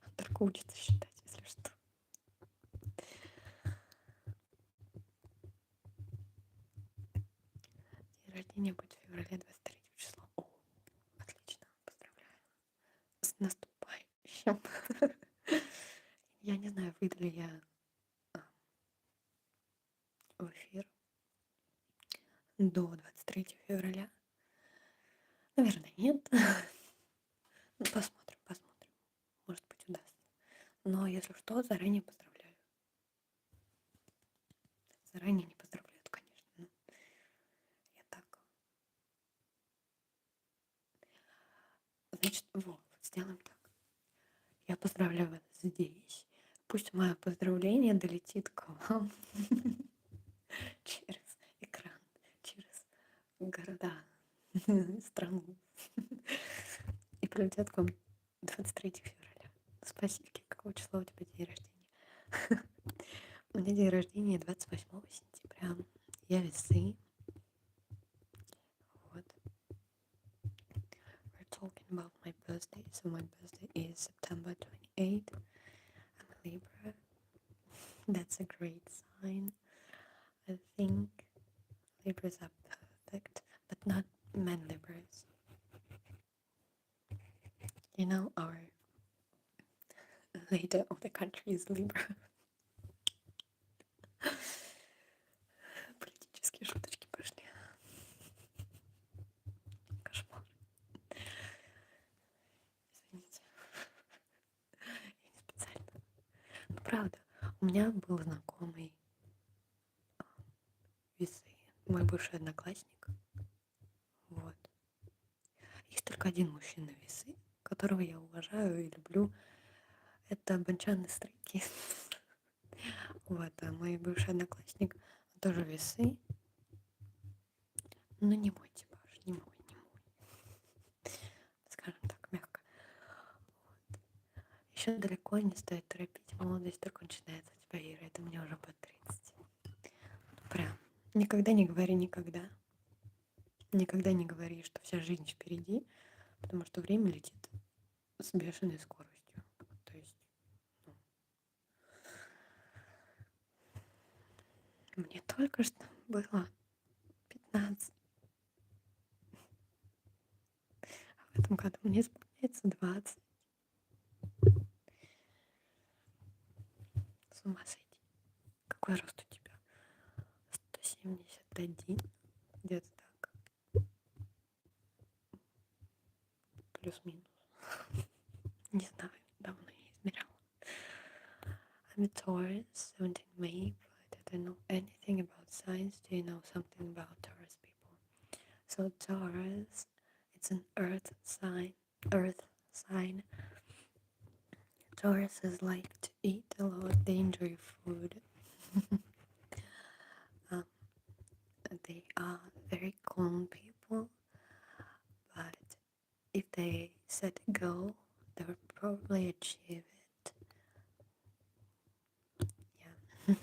Он только учится считать, если что. День рождения будет в феврале 23 числа. О, отлично, поздравляю. С наступающим. Я не знаю, выйду ли я в эфир до 23 февраля. Наверное, нет. Ну, посмотрим. Может быть, удастся. Но если что, заранее поздравляю. Заранее не поздравляют, конечно. Но я так. Значит, вот, сделаем так. Я поздравляю вас здесь. Пусть мое поздравление долетит к вам через экран, через города, страну. И прилетят к вам 23 февраля. Спасибо. какого числа у тебя день рождения? У меня день рождения 28 сентября. Я весы. Вот. We're talking about my birthday. So my birthday is September 28th. I'm a Libra. That's a great sign. I think Libras are perfect, but not men Libras. You know, our leader of the country is Libra. Политические шуточки пошли. Кошмар. Извините. Я не специально. Ну, правда, у меня был знакомый весы, мой бывший одноклассник. Вот. Есть только один мужчина весы, которого я уважаю и люблю. Это Банчан Стрейки. Вот, а мой бывший одноклассник, он тоже весы. Но не мой типаж, не мой. Скажем так, мягко. Вот. Еще далеко не стоит торопить. Молодость только начинается у тебя, Ира. Это мне уже под 30. Прям. Никогда не говори никогда. Никогда не говори, что вся жизнь впереди, потому что время летит с бешеной скоростью. То есть, мне только что было 15. А в этом году мне исполняется 20. С ума сойти. Какой рост у тебя? 171. Где-то так. Плюс-минус. Не знаю, давно не измеряла. I'm a Taurus, 17 May, but I don't know anything about science. Do you know something about Taurus people? So Taurus, it's an earth sign. Tauruses like to eat a lot. They enjoy food. They are very calm people, but if they set a goal, they will probably achieve it. Yeah.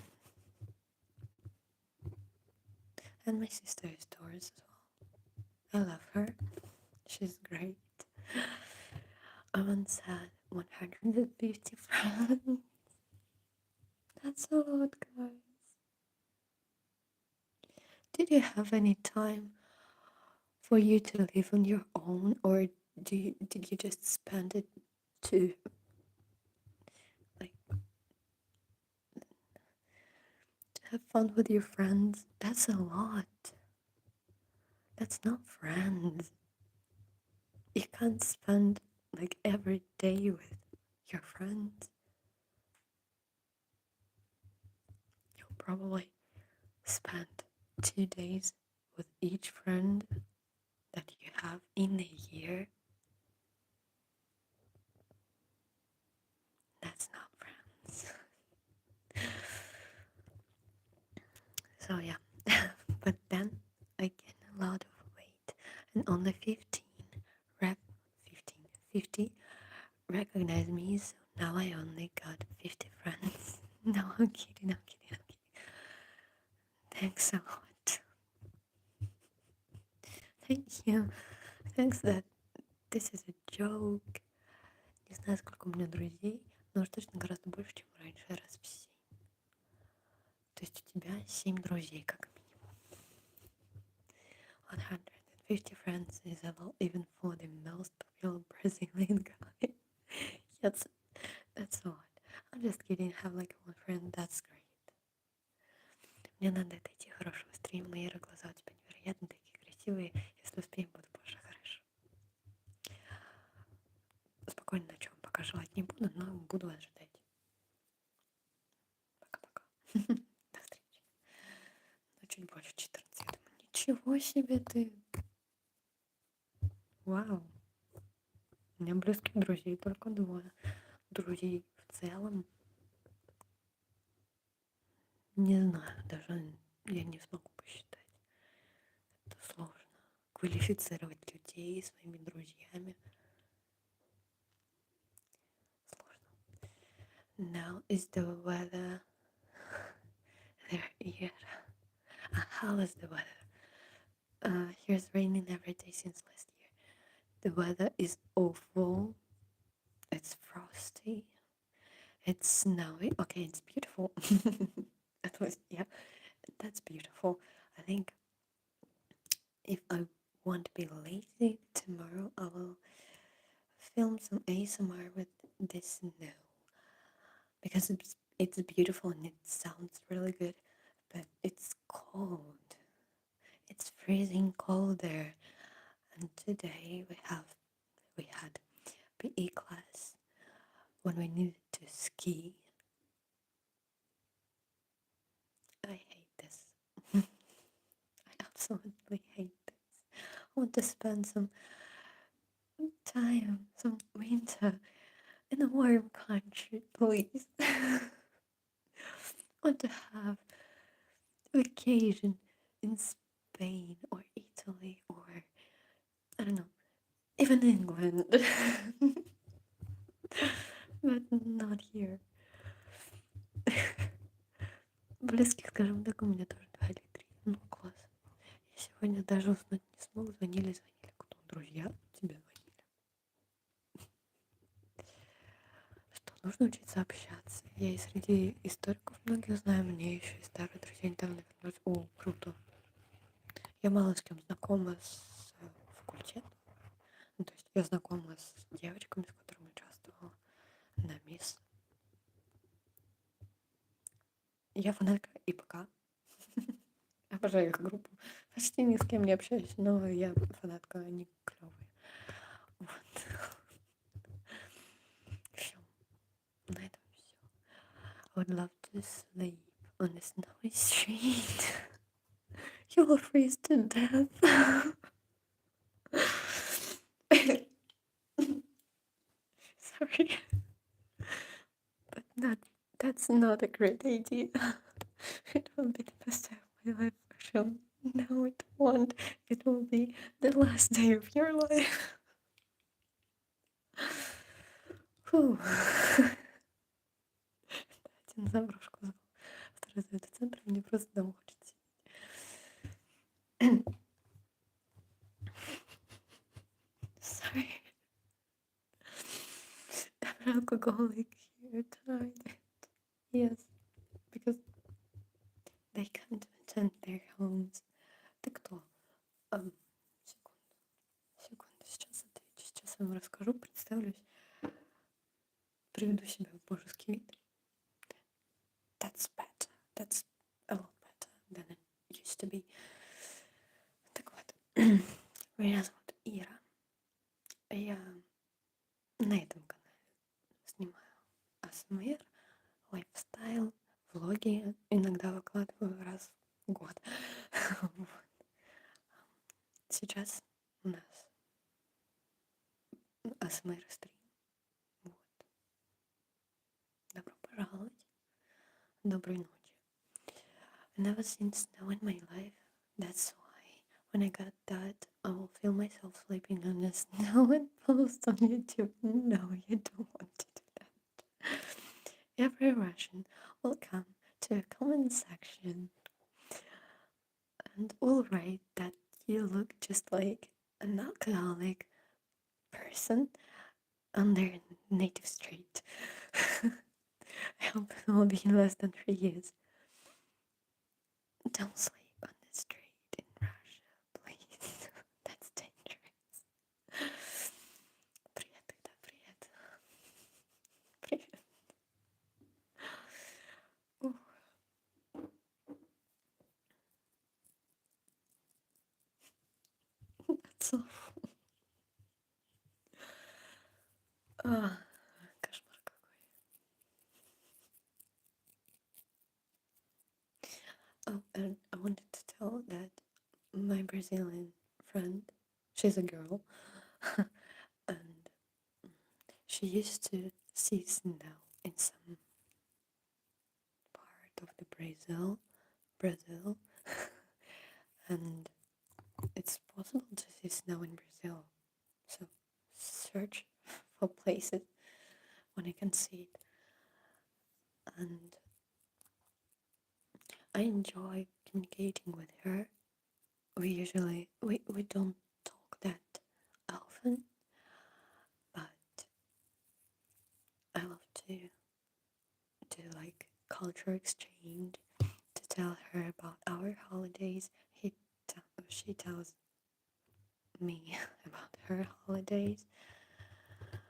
And my sister is Taurus as well. I love her. She's great. I once had 150 friends. That's a lot, guys. Did you have any time for you to live on your own, or did you just spend it to have fun with your friends? That's a lot. That's not friends. You can't spend every day with your friends. You'll probably spend 2 days with each friend that you have in a year. That's not friends. So yeah, but then I gained a lot of weight, and on the 50 recognized me, so now I only got 50 friends. No, I'm kidding. Thanks a lot. Thank you. Thanks that this is a joke. Не знаю, сколько у меня друзей, но уж точно гораздо больше, чем раньше, раз в 7. То есть у тебя 7 друзей, как минимум. 150 friends is a lot even for the most popular Brazilian guy. Yes, that's a lot. I'm just kidding, have one friend, that's great. Мне надо отойти, хорошего стрима, Ира, глаза у тебя невероятно такие красивые. Если успеем, буду позже, хорошо. Спокойной ночи вам пока желать не буду, но буду вас ждать. Пока-пока. До встречи. Ну, чуть больше 14, я думаю, ничего себе ты. Вау. У меня близких друзей только 2. Друзей в целом. Не знаю, даже я не смогу посчитать. Это сложно. Квалифицировать людей своими друзьями. Сложно. now is the weather there here? How is the weather? Here's raining every day since last year. The weather is awful. It's frosty. It's snowy. Okay, it's beautiful. At least, yeah, that's beautiful. I think if I want to be lazy tomorrow, I will film some ASMR with this snow because it's beautiful and it sounds really good, but it's cold. It's freezing cold there. And today we had PE class when we needed to ski. I hate this. I absolutely hate this. I want to spend some time, some winter in a warm country, please. I want to have vacation in Spain or Italy or I don't know, even England. But not here. Близких, скажем так, у меня тоже 2 или 3. Ну, класс. Я сегодня даже уснуть не смог. Звонили. Кто? Друзья тебе звонили? Что, нужно учиться общаться. Я и среди историков многих знаю. Мне еще и старые друзья недавно вернулись. О, круто. Я мало с кем знакома с факультета. Ну, то есть я знакома с девочками, с которыми участвовала на мисс. Я фанатка ИПК. Обожаю их группу. Почти ни с кем не общаюсь, но я фанатка, они клевые. Вот. Все. На этом все. I would love to sleep on a snowy street. You will freeze to death. Sorry. But that's not a great idea. It will be the best day of my life for sure. No, it won't. It will be the last day of your life. Фу. Динозавр сказал. Второй зовет в центр, мне просто дома хочется сидеть. Sorry. I'm an alcoholic here tonight. Yes, because they can't attend their homes. Ты кто? Секунду, сейчас отвечу. Сейчас я вам расскажу, представлюсь. Приведу себя в божеский вид. That's better. That's a lot better than it used to be. Так вот, меня зовут Ира. Я на этом канале снимаю АСМР, лайфстайл, влоги. Иногда выкладываю раз в год. Вот. Сейчас у нас АСМР стрим. Вот. Добро пожаловать. Доброй ночи. I've never seen snow in my life. That's why when I got that, I will film myself sleeping on the snow and post on YouTube. No, you don't want to do that. Every Russian will come to a comment section and will write that you look just like an alcoholic person on their native street. I hope it will be in less than 3 years. Don't sleep on the street in Russia, please. That's dangerous. Привет, тогда, привет. Привет. That's awful. Кошмар какой. Oh, and I wanted to tell that my Brazilian friend, she's a girl, and she used to see snow in some part of the Brazil, and it's possible to see snow in Brazil. So search for places when I can see it. and I enjoy communicating with her. We don't talk that often, but I love to do like culture exchange, to tell her about our holidays. She tells me about her holidays,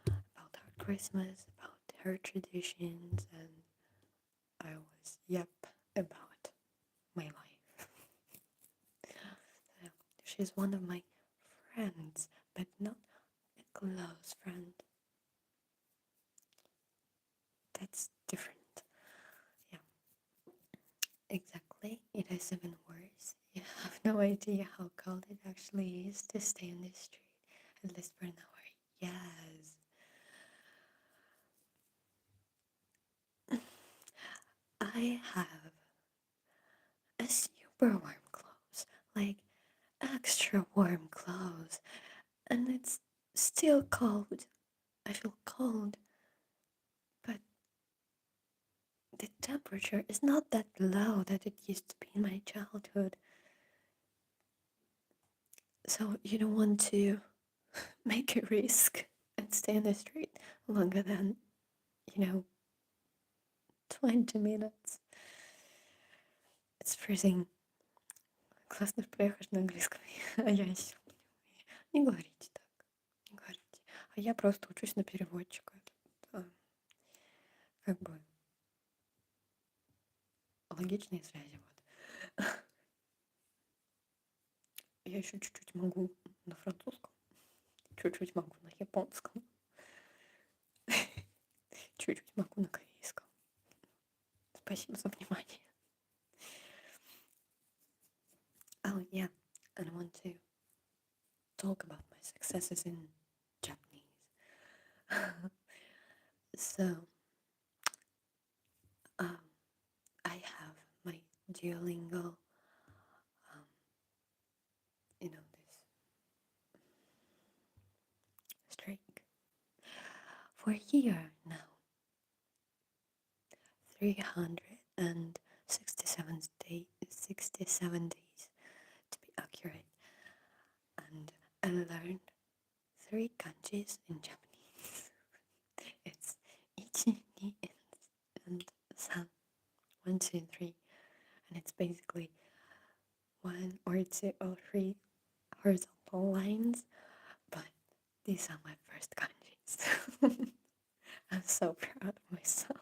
about her Christmas, about her traditions, and I was about my life. So she's one of my friends, but not a close friend. That's different. Yeah, exactly. It is even worse. You have no idea how cold it actually is to stay in the street, at least for an hour. Yes. I have a super warm clothes, like extra warm clothes, and it's still cold. I feel cold, but the temperature is not that low that it used to be in my childhood. So you don't want to make a risk and stay in the street longer than, 20 minutes. It's freezing. Классно, что проехать на английском, а я еще не говорите так, не говорите. А я просто учусь на переводчика. Как бы логичные связи, вот. Я еще чуть-чуть могу на французском, чуть-чуть могу на японском, чуть-чуть могу на корейском. Спасибо за внимание. Oh yeah, and I want to talk about my successes in Japanese. So, I have my Duolingo, this streak for a year now. 367 days to be accurate. And I learned 3 kanjis in Japanese. It's ichi, ni, and san. 1, 2, 3. And it's basically 1 or 2 or 3 horizontal lines. But these are my first kanjis. I'm so proud of myself.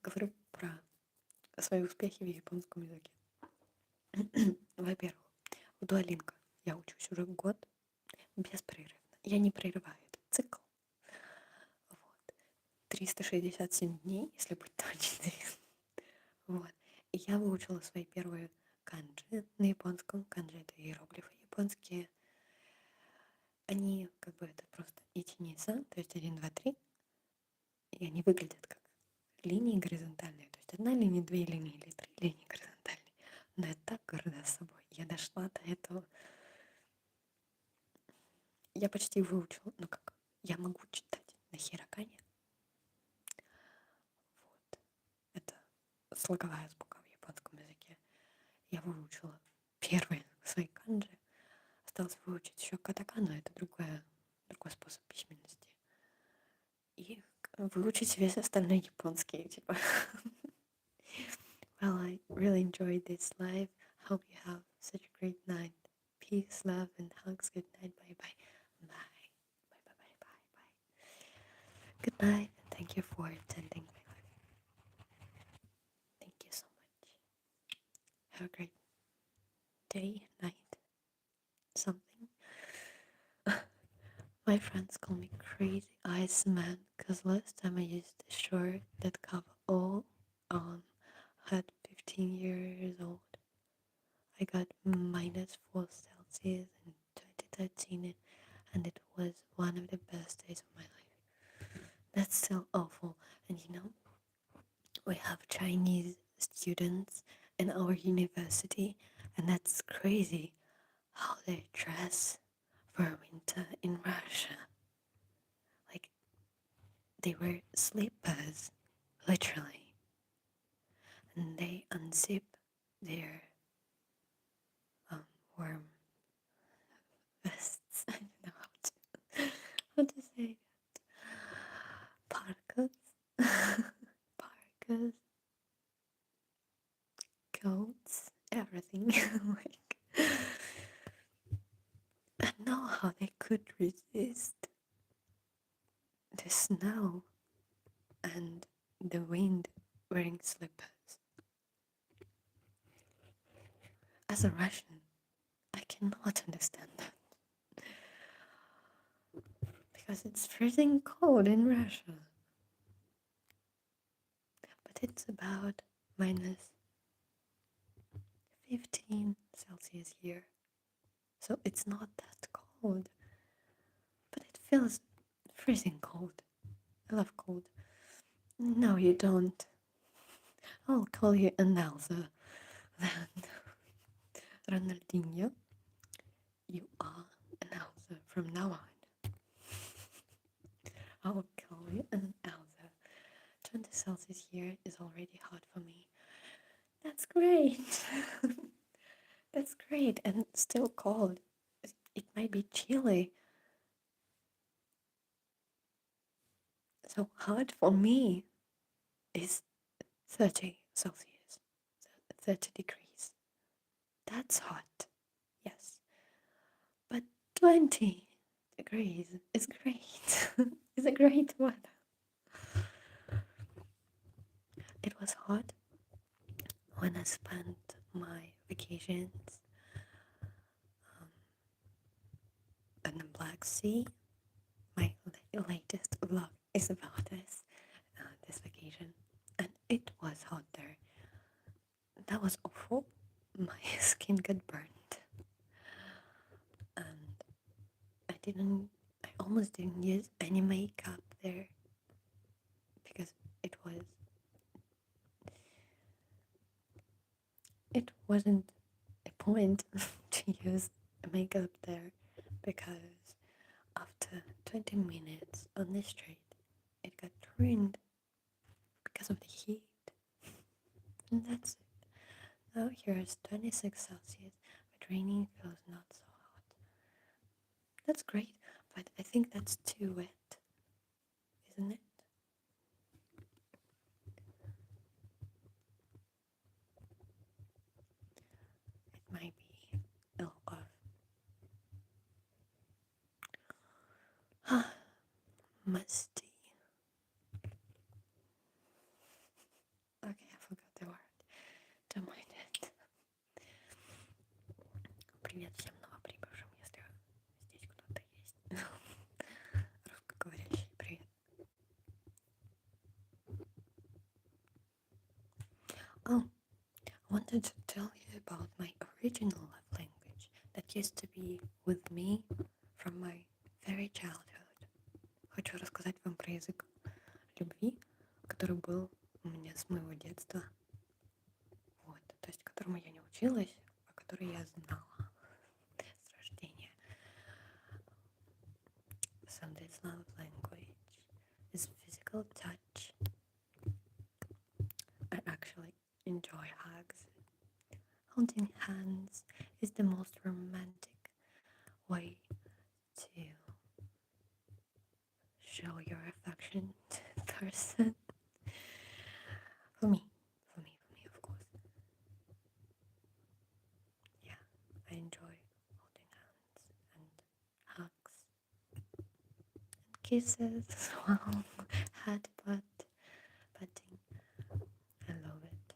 Говорю про свои успехи в японском языке. Во-первых, в Duolingo я учусь уже год беспрерывно. Я не прерываю этот цикл. Вот. 367 дней, если быть точной. Вот. И я выучила свои первые канджи на японском. Канджи — это иероглифы японские. Они это просто ичи-ни-сан, то есть 1, 2, 3. И они выглядят как линии горизонтальные. То есть 1 линия, 2 линии или 3 линии горизонтальные. Но я так горда собой. Я дошла до этого. Я почти выучила. Я могу читать на хирокане. Вот. Это слоговая азбука в японском языке. Я выучила первые свои канджи. Осталось выучить еще катакану. Это другой способ письменности. И выучить весь остальной японский. Well, I really enjoyed this live. Hope you have such a great night. Peace, love, and hugs. Good night. Bye bye. Bye. Bye bye bye bye bye. Good night, and thank you for attending my live. Thank you so much. Have a great day, night, something. My friends call me Crazy Ice Man because last time I used a shirt that covered all had 15 years old. I got -4 Celsius in 2013 and it was one of the best days of my life. That's so awful. And we have Chinese students in our university and that's crazy how they dress for winter in Russia. they wear slippers, literally, and they unzip their warm vests. I don't know how to say it. Parkas, coats, everything. Like, I know how they could resist the snow and the wind wearing slippers. As a Russian, I cannot understand that. Because it's freezing cold in Russia. But it's about minus 15 Celsius here. So it's not that cold. But it feels freezing cold. I love cold. No, you don't. I'll call you another than Ronaldinho. You are another from now on. I'll call you an elder. 20 Celsius here is already hot for me. That's great. That's great, and still cold. It might be chilly. So hot for me is 30 Celsius, 30 degrees. That's hot, yes. But 20 degrees is great. It's a great weather. It was hot when I spent my vacations in the Black Sea. My latest vlog is about this vacation, and it was hot there. That was awful. My skin got burnt, and I almost didn't use any makeup there because it wasn't a point to use makeup there, because after 20 minutes on the street it got ruined because of the heat. And that's it. Now here is 26 Celsius, but raining feels not so hot. That's great, but I think that's too wet, isn't it? It might be a lot of musty. Okay, I forgot the word. Don't mind it. Привет всем новоприбывшим, если здесь кто-то есть. Русскоговорящий, привет. Oh, I wanted to tell you about my original love language that used to be with me from my very childhood. Хочу рассказать вам про язык любви, который был у меня с моего детства. Вот, то есть которому я не училась, а который я знала с рождения. So this love language is physical touch. I actually enjoy hugs. Holding hands is the most romantic way to show your affection to the person. For me, of course. Yeah, I enjoy holding hands and hugs and kisses as well. Head patting. I love it.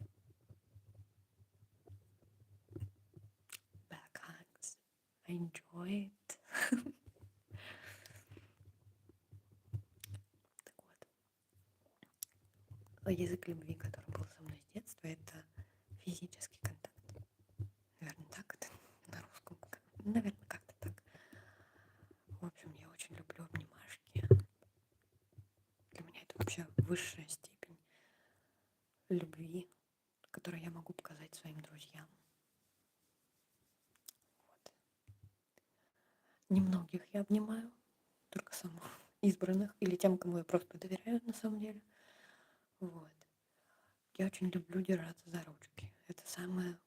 Back hugs. I enjoy it. Язык любви, который был со мной с детства, это физический контакт. Наверное, так это на русском. Наверное, как-то так. В общем, я очень люблю обнимашки. Для меня это вообще высшая степень любви, которую я могу показать своим друзьям. Вот. Немногих я обнимаю, только саму избранных или тем, кому я просто доверяю на самом деле. Вот. Я очень люблю держаться за ручки. Это самая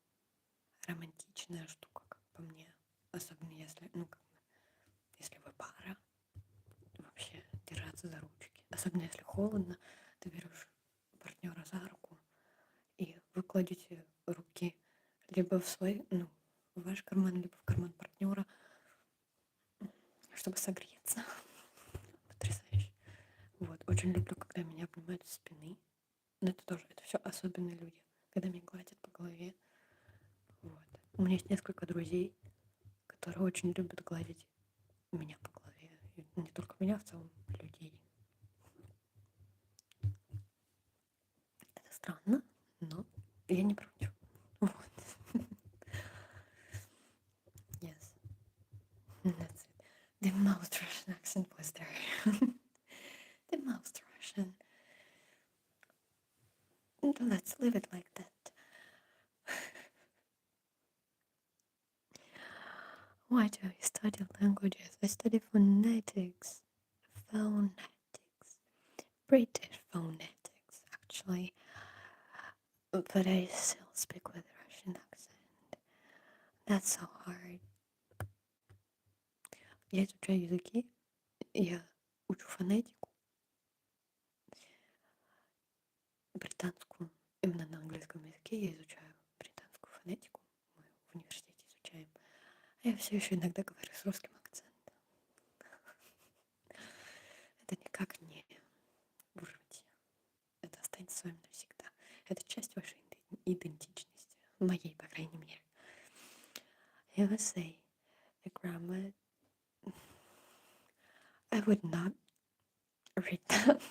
романтичная штука, как по мне. Особенно если, если вы пара, вообще держаться за ручки. Особенно если холодно, ты берешь партнера за руку и вы кладете руки либо в свой, в ваш карман, либо в карман партнера, чтобы согреться. Потрясающе. Вот. Очень люблю, когда меня обнимают со спины. Но это все особенные люди, когда меня гладят по голове. Вот. У меня есть несколько друзей, которые очень любят гладить меня по голове. И не только меня, в целом людей. Это странно, но я не против. Вот. Yes. That's it. The most Russian accent was there. The most Russian. Let's leave it like that. Why do I study languages? I study phonetics. Phonetics. British phonetics, actually. But I still speak with Russian accent. That's so hard. Я изучаю языки, я учу фонетику британскую. Именно на английском языке я изучаю британскую фонетику. Мы в университете изучаем. А я все еще иногда говорю с русским акцентом. Это никак не вырвать. Это останется с вами навсегда. Это часть вашей идентичности. Моей, по крайней мере. I would say the grammar. I would not read that.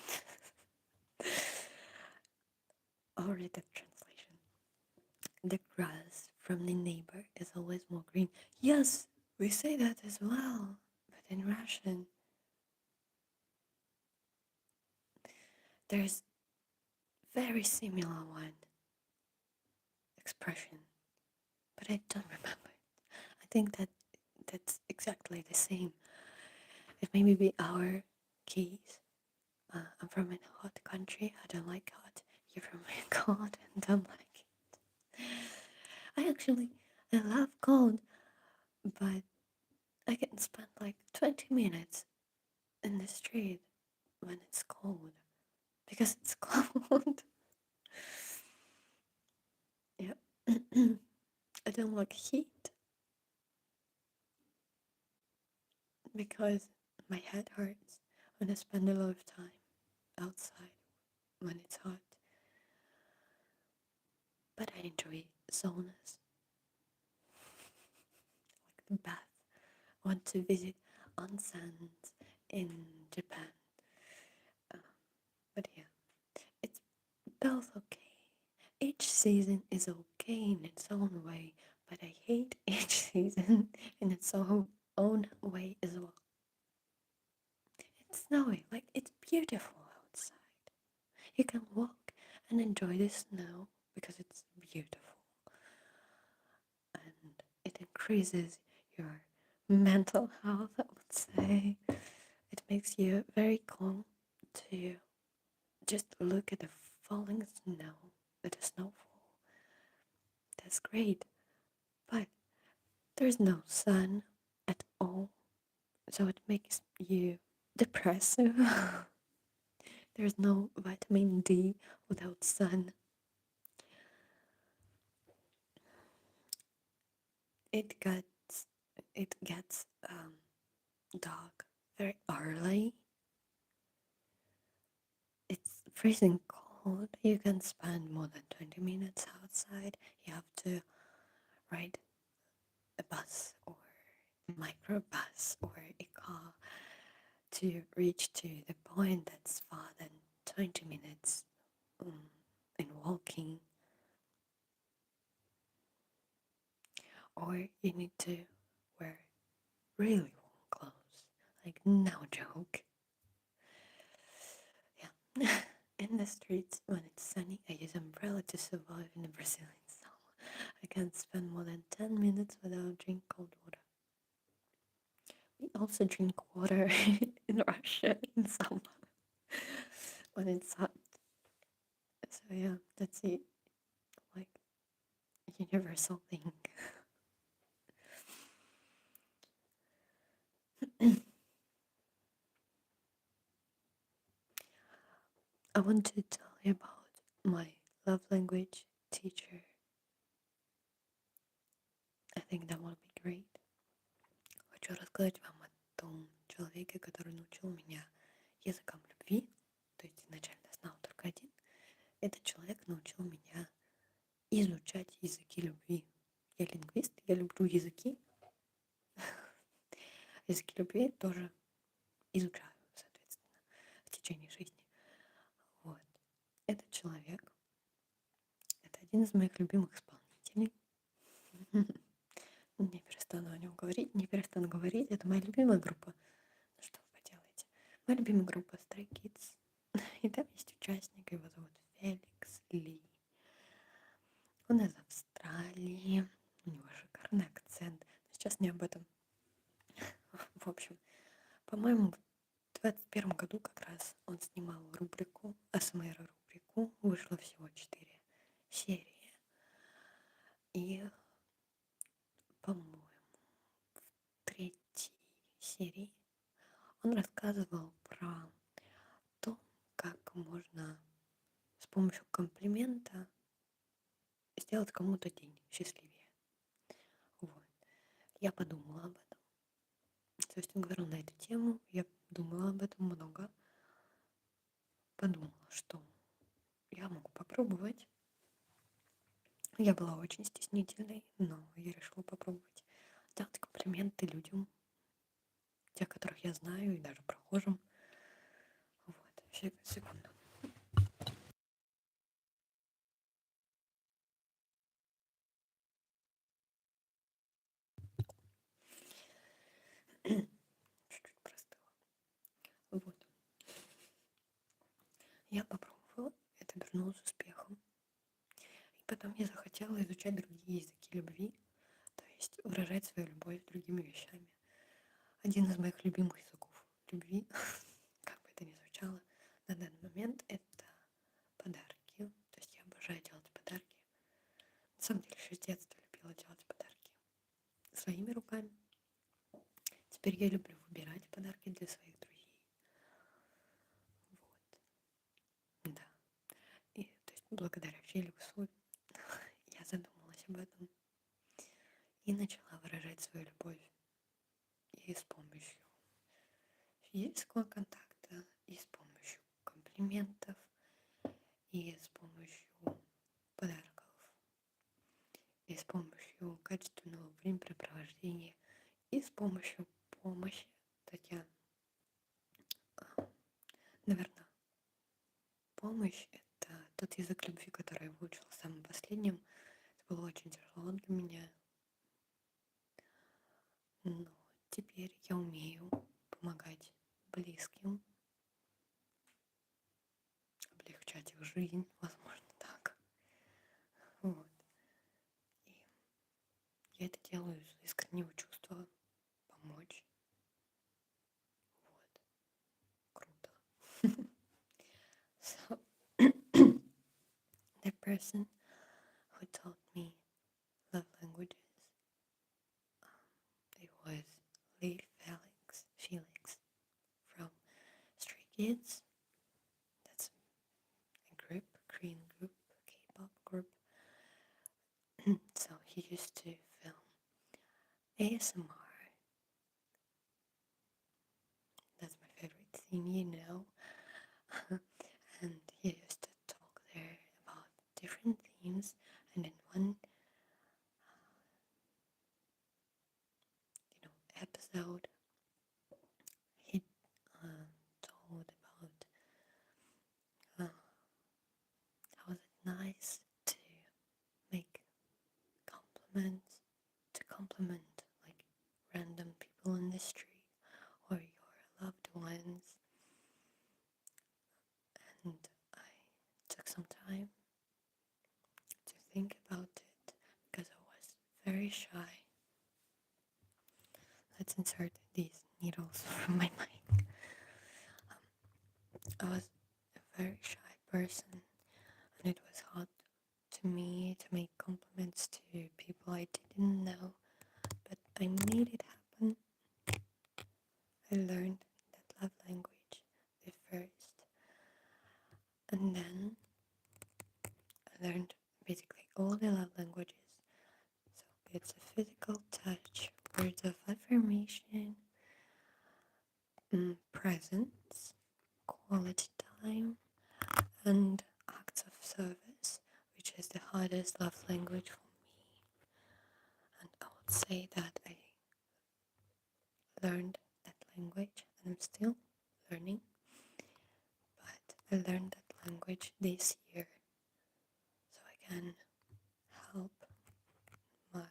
I'll read the translation. The grass from the neighbor is always more green. Yes, we say that as well, but in Russian, there's very similar one expression, but I don't remember it. I think that's exactly the same. It may be our case. I'm from a hot country. I don't like hot. You're from a cold and don't like it. I love cold, but I can spend like 20 minutes in the street when it's cold because it's cold. Yeah. I don't like heat because my head hurts when I spend a lot of time outside when it's hot. But I enjoy saunas, like the bath. I want to visit onsens in Japan. But yeah, it's both okay. Each season is okay in its own way, but I hate each season in its own way as well. It's snowy, like it's beautiful outside. You can walk and enjoy the snow because it's beautiful. And it increases your mental health, I would say. It makes you very calm to just look at the falling snow, at the snowfall. That's great. But there's no sun at all, so it makes you depressive. There's no vitamin D without sun. It gets dark very early. It's freezing cold. You can spend more than 20 minutes outside. You have to ride a bus or a microbus or a car to reach to the point that's far than 20 minutes in walking. Or you need to wear really warm clothes. Like, no joke. Yeah. In the streets, when it's sunny, I use umbrella to survive in the Brazilian summer. I can't spend more than 10 minutes without drinking cold water. We also drink water in Russia in summer when it's hot. So yeah, that's the like universal thing. I want to tell you about my love language teacher. I think that would be great. Хочу рассказать вам о том человеке, который научил меня языкам любви. То есть изначально знал только один. Этот человек научил меня изучать языки любви. Я лингвист, я люблю языки. Языки любви тоже изучаю, соответственно, в течение жизни. Вот. Этот человек — это один из моих любимых исполнителей. Не перестану о нем говорить, не перестану говорить. Это моя любимая группа. Ну что вы поделаете? Моя любимая группа Stray Kids. И там есть участник, его зовут Феликс Ли. Он из Австралии. У него шикарный акцент. Но сейчас не об этом. В общем, по-моему, в 2021 году как раз он снимал рубрику, АСМР-рубрику. Вышло всего 4 серии. И, по-моему, в 3-й серии он рассказывал про то, как можно с помощью комплимента сделать кому-то день счастливее. Вот. Я подумала об этом. То есть он говорил на эту тему, я думала об этом много. Подумала, что я могу попробовать. Я была очень стеснительной, но я решила попробовать делать комплименты людям, тех, которых я знаю, и даже прохожим. Вот, секунду. Чуть-чуть простыла. Вот. Я попробовала, это обернулось успехом. И потом я захотела изучать другие языки любви, то есть выражать свою любовь другими вещами. Один из моих любимых языков любви, как бы это ни звучало, на данный момент это подарки. То есть я обожаю делать подарки. На самом деле, еще с детства любила делать подарки своими руками. Теперь я люблю выбирать подарки для своих друзей. Вот. Да. И то есть благодаря Феликсу я задумалась об этом и начала выражать свою любовь и с помощью физического контакта, и с помощью комплиментов, и с помощью подарков, и с помощью качественного времяпрепровождения, и с помощью помощи. Хотя, наверное, помощь — это тот язык любви, который я выучила самым последним. Это было очень тяжело для меня. Но теперь я умею помогать близким, облегчать их жизнь, возможно, так. Вот. И я это делаю из искреннего чувства помочь. Вот. Круто. So, the person who taught me love languages, it was Felix from Stray Kids. That's a group, Korean group, K-pop group. So he used to film ASMR. That's my favorite thing, you know. And he used to talk there about different themes. And in one, episode, he told about how is it nice to make compliments, to compliment like random people in the street or your loved ones. And I took some time to think about it because I was very shy. Let's insert these needles from my mic. I was a very shy person, and it was hard to me to make compliments to people I didn't know, but I made it happen. I learned that love language the first, and then I learned basically all the love languages. So it's a physical touch, words of affirmation, presence, quality time, and acts of service, which is the hardest love language for me. And I would say that I learned that language, and I'm still learning, but I learned that language this year so I can help my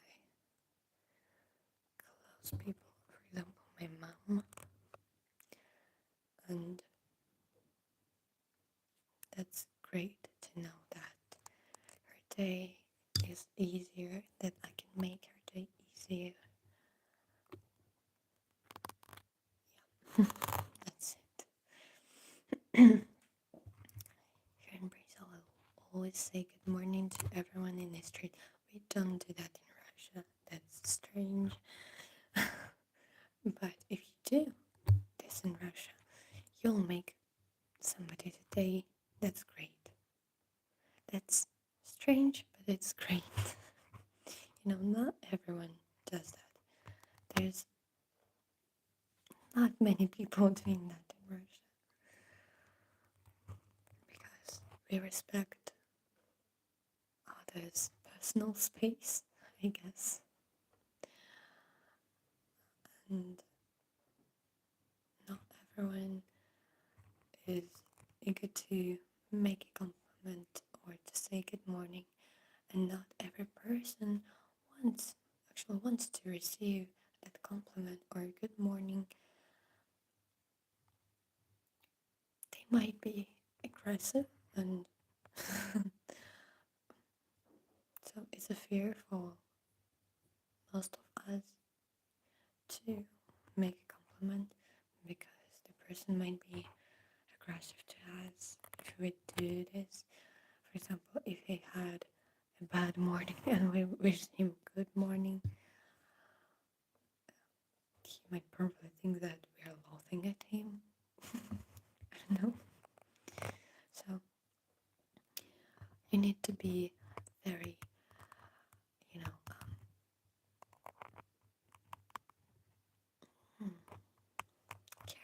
close people, for example, my mom, and that's great to know that her day is easier, that I can make her day easier. Yeah, that's it. Here in Brazil, I'll always say good morning to everyone in the street. We don't do that in Russia. That's strange. But if you do this in Russia, you'll make somebody's day. That's great. That's strange, but it's great. Not everyone does that. There's not many people doing that in Russia because we respect others' personal space, I guess. And not everyone is eager to make a compliment or to say good morning, and not every person wants to receive that compliment or good morning. They might be aggressive, and so it's a fear for most of us to make a compliment because the person might be aggressive to us if we do this. For example, if he had a bad morning and we wish him good morning, he might probably think that we are laughing at him. I don't know. So you need to be very,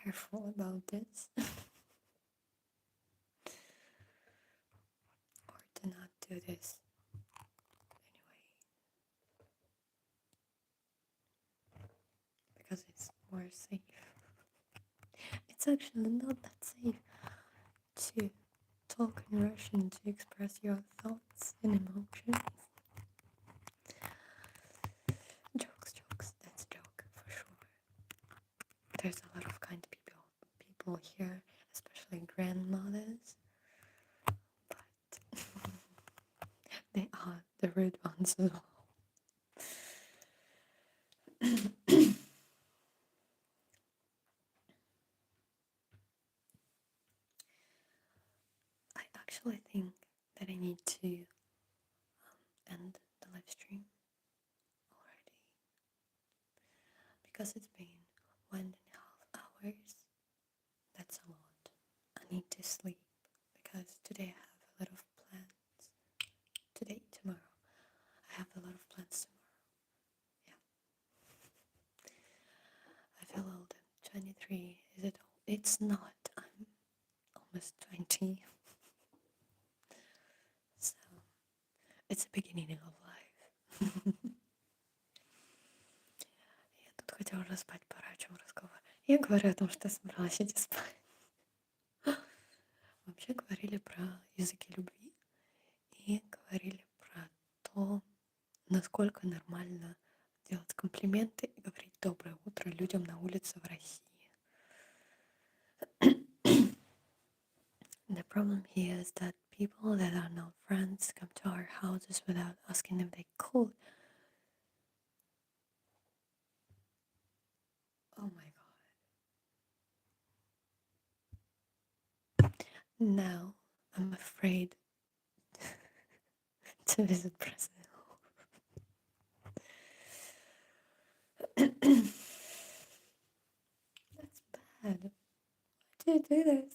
careful about this, or to not do this anyway, because it's more safe. It's actually not that safe to talk in Russian to express your thoughts and emotions. Jokes, that's a joke for sure. There's a lot of kind people here, especially grandmothers, but they are the rude ones as well. I actually think that I need to end the live stream already because it's been 1.5 hours. That's a lot. I need to sleep because today I have a lot of plans. Tomorrow. I have a lot of plans tomorrow. Yeah. I feel old. I'm 23. Is it old? It's not. I'm almost 20. So, it's the beginning of life. Я тут хотела уже спать, пора, о чем разговор. Я говорю о том, что я собралась идти спать. Вообще говорили про языки любви и говорили про то, насколько нормально делать комплименты и говорить доброе утро людям на улице в России. The problem here is that people that are not friends come to our houses without asking if they could. Oh my god. Now I'm afraid to visit Brazil. That's bad. Why do you do this?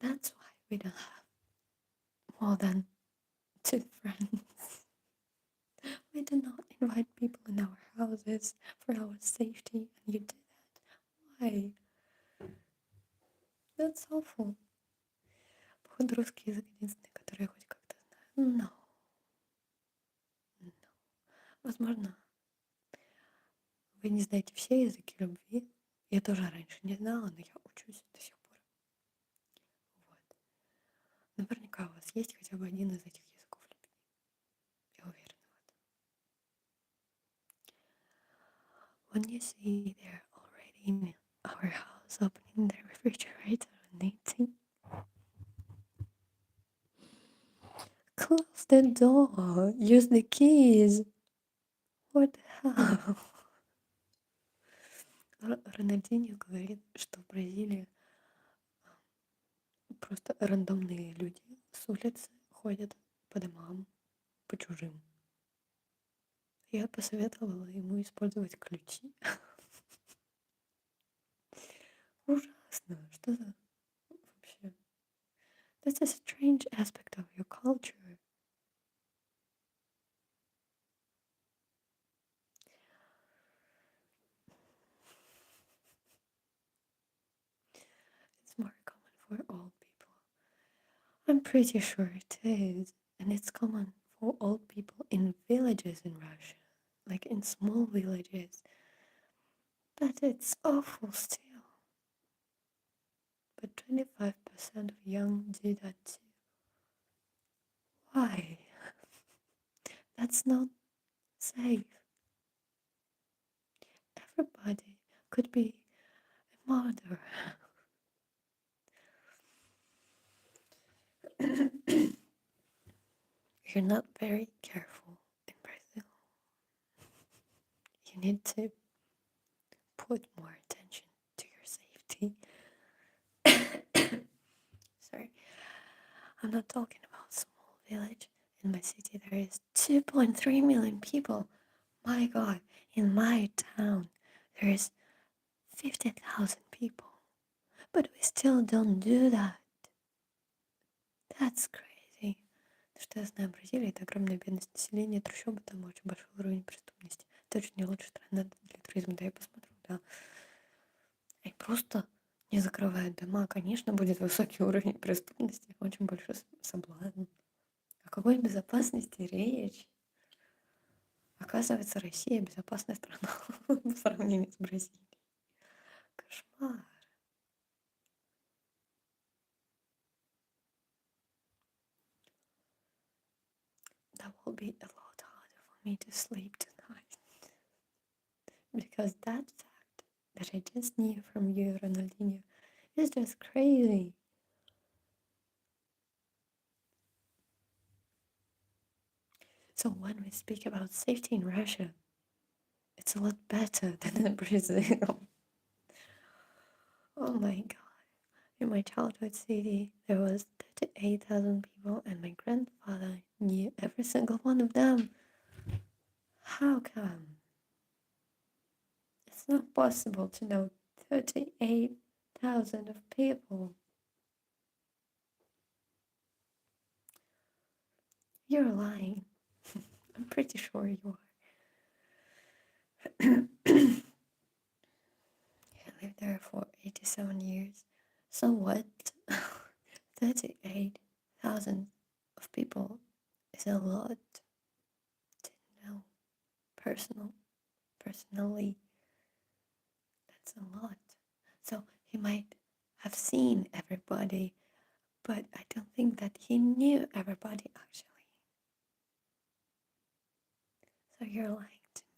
That's why we don't have more than 2 friends. We do not invite people in our houses for our safety, and you do that. Why? That's awful. Походу, русский язык единственный, который я хоть как-то знаю. No. Возможно, вы не знаете все языки любви. Я тоже раньше не знала, но я учусь до сих пор. Вот. Наверняка у вас есть хотя бы один из этих языков любви. Я уверена в этом. When you see they're already in our house opening the refrigerator and eating, close the door, use the keys. What the hell? Рональдинho говорит, что в Бразилии просто рандомные люди с улицы ходят по домам, по чужим. Я посоветовала ему использовать ключи. Ужасно. Что за вообще? That's a strange aspect of your culture. It's more common for old people. I'm pretty sure it is. And it's common for old people in villages in Russia. Like in small villages. But it's awful still. But 25% of young do that too. Why? That's not safe. Everybody could be a murderer. You're not very careful in Brazil. You need to put more attention to your safety. Sorry, I'm not talking about small village. In my city there is 2.3 million people. My God, in my town there is 50,000 people. But we still don't do that. That's crazy. То, что я знаю, Бразилия — это огромная бедность населения, трущобы, там очень большой уровень преступности. Это очень не лучшая страна для туризма, да, я посмотрю, да. И просто не закрывают дома, конечно, будет высокий уровень преступности, очень большой соблазн. О какой безопасности речь? Оказывается, Россия безопасная страна в сравнении с Бразилией. Кошмар. That will be a lot harder for me to sleep tonight. Because that fact that I just knew from you, Ronaldinho, is just crazy. So when we speak about safety in Russia, it's a lot better than in Brazil. Oh my God. In my childhood city, there was 38,000 people and my grandfather knew every single one of them. How come? It's not possible to know 38,000 of people. You're lying. I'm pretty sure you are. I lived there for 87 years. So what? 38,000 of people is a lot to know personally. That's a lot. So he might have seen everybody, but I don't think that he knew everybody actually. So you're lying to me.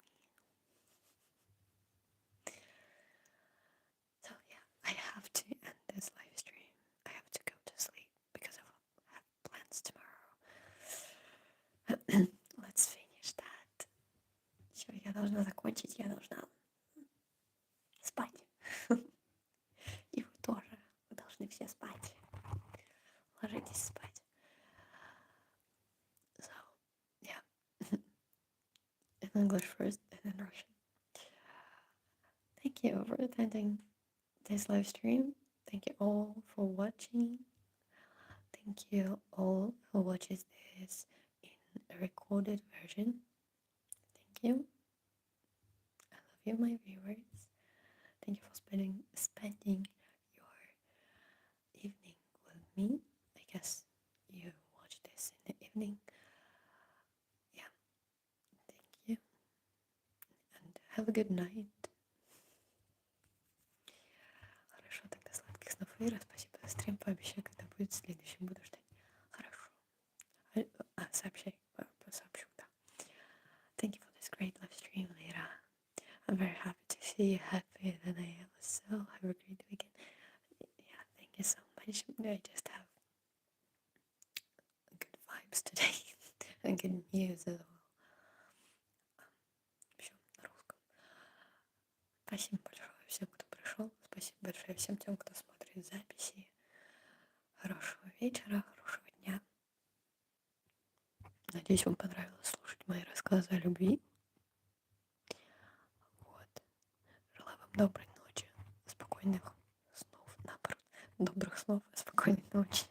So yeah, I have to end this live stream. I have to go to sleep because I have plans tomorrow. Let's finish that. Все, я должна закончить, я должна спать. И вы тоже. Вы должны все ложитесь спать. So, yeah. In English first and in Russian. Thank you for attending this live stream. Thank you all for watching. Thank you all who watches this in a recorded version. Thank you. I love you, my viewers. Thank you for spending your evening with me. I guess you watch this in the evening. Yeah. Thank you. And have a good night. Хорошо, тогда сладких снов, Ира. Спасибо за стрим. Пообещай, когда будет следующий. Буду ждать. Хорошо. Сообщу, да. Thank you for this great live stream, Ира. I'm very happy to see you happy that I am. So have a great weekend. Yeah, thank you so much. I just have good vibes today and good news as well. Все на русском. Спасибо большое всем, кто пришел. Спасибо большое всем тем, кто смотрит записи. Хорошего вечера, хорошего дня. Надеюсь, вам понравилось слушать мои рассказы о любви. Вот. Желаю вам доброй ночи, спокойных снов, наоборот, добрых снов, спокойной ночи.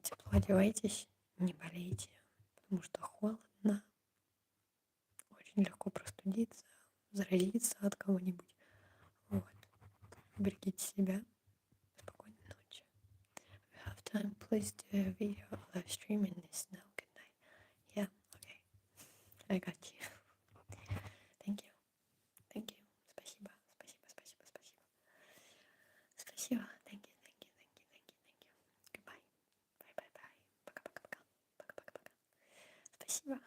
Тепло одевайтесь, не болейте, потому что холодно. Очень легко простудиться, заразиться от кого-нибудь. Вот. Берегите себя. Спокойной ночи. If you have time, please do a video live stream in this now. Good night. Yeah, okay. I got you. Thank you. Thank you. Спасибо. Спасибо. Thank you. Goodbye. Bye. Пока-пока-пока. Спасибо.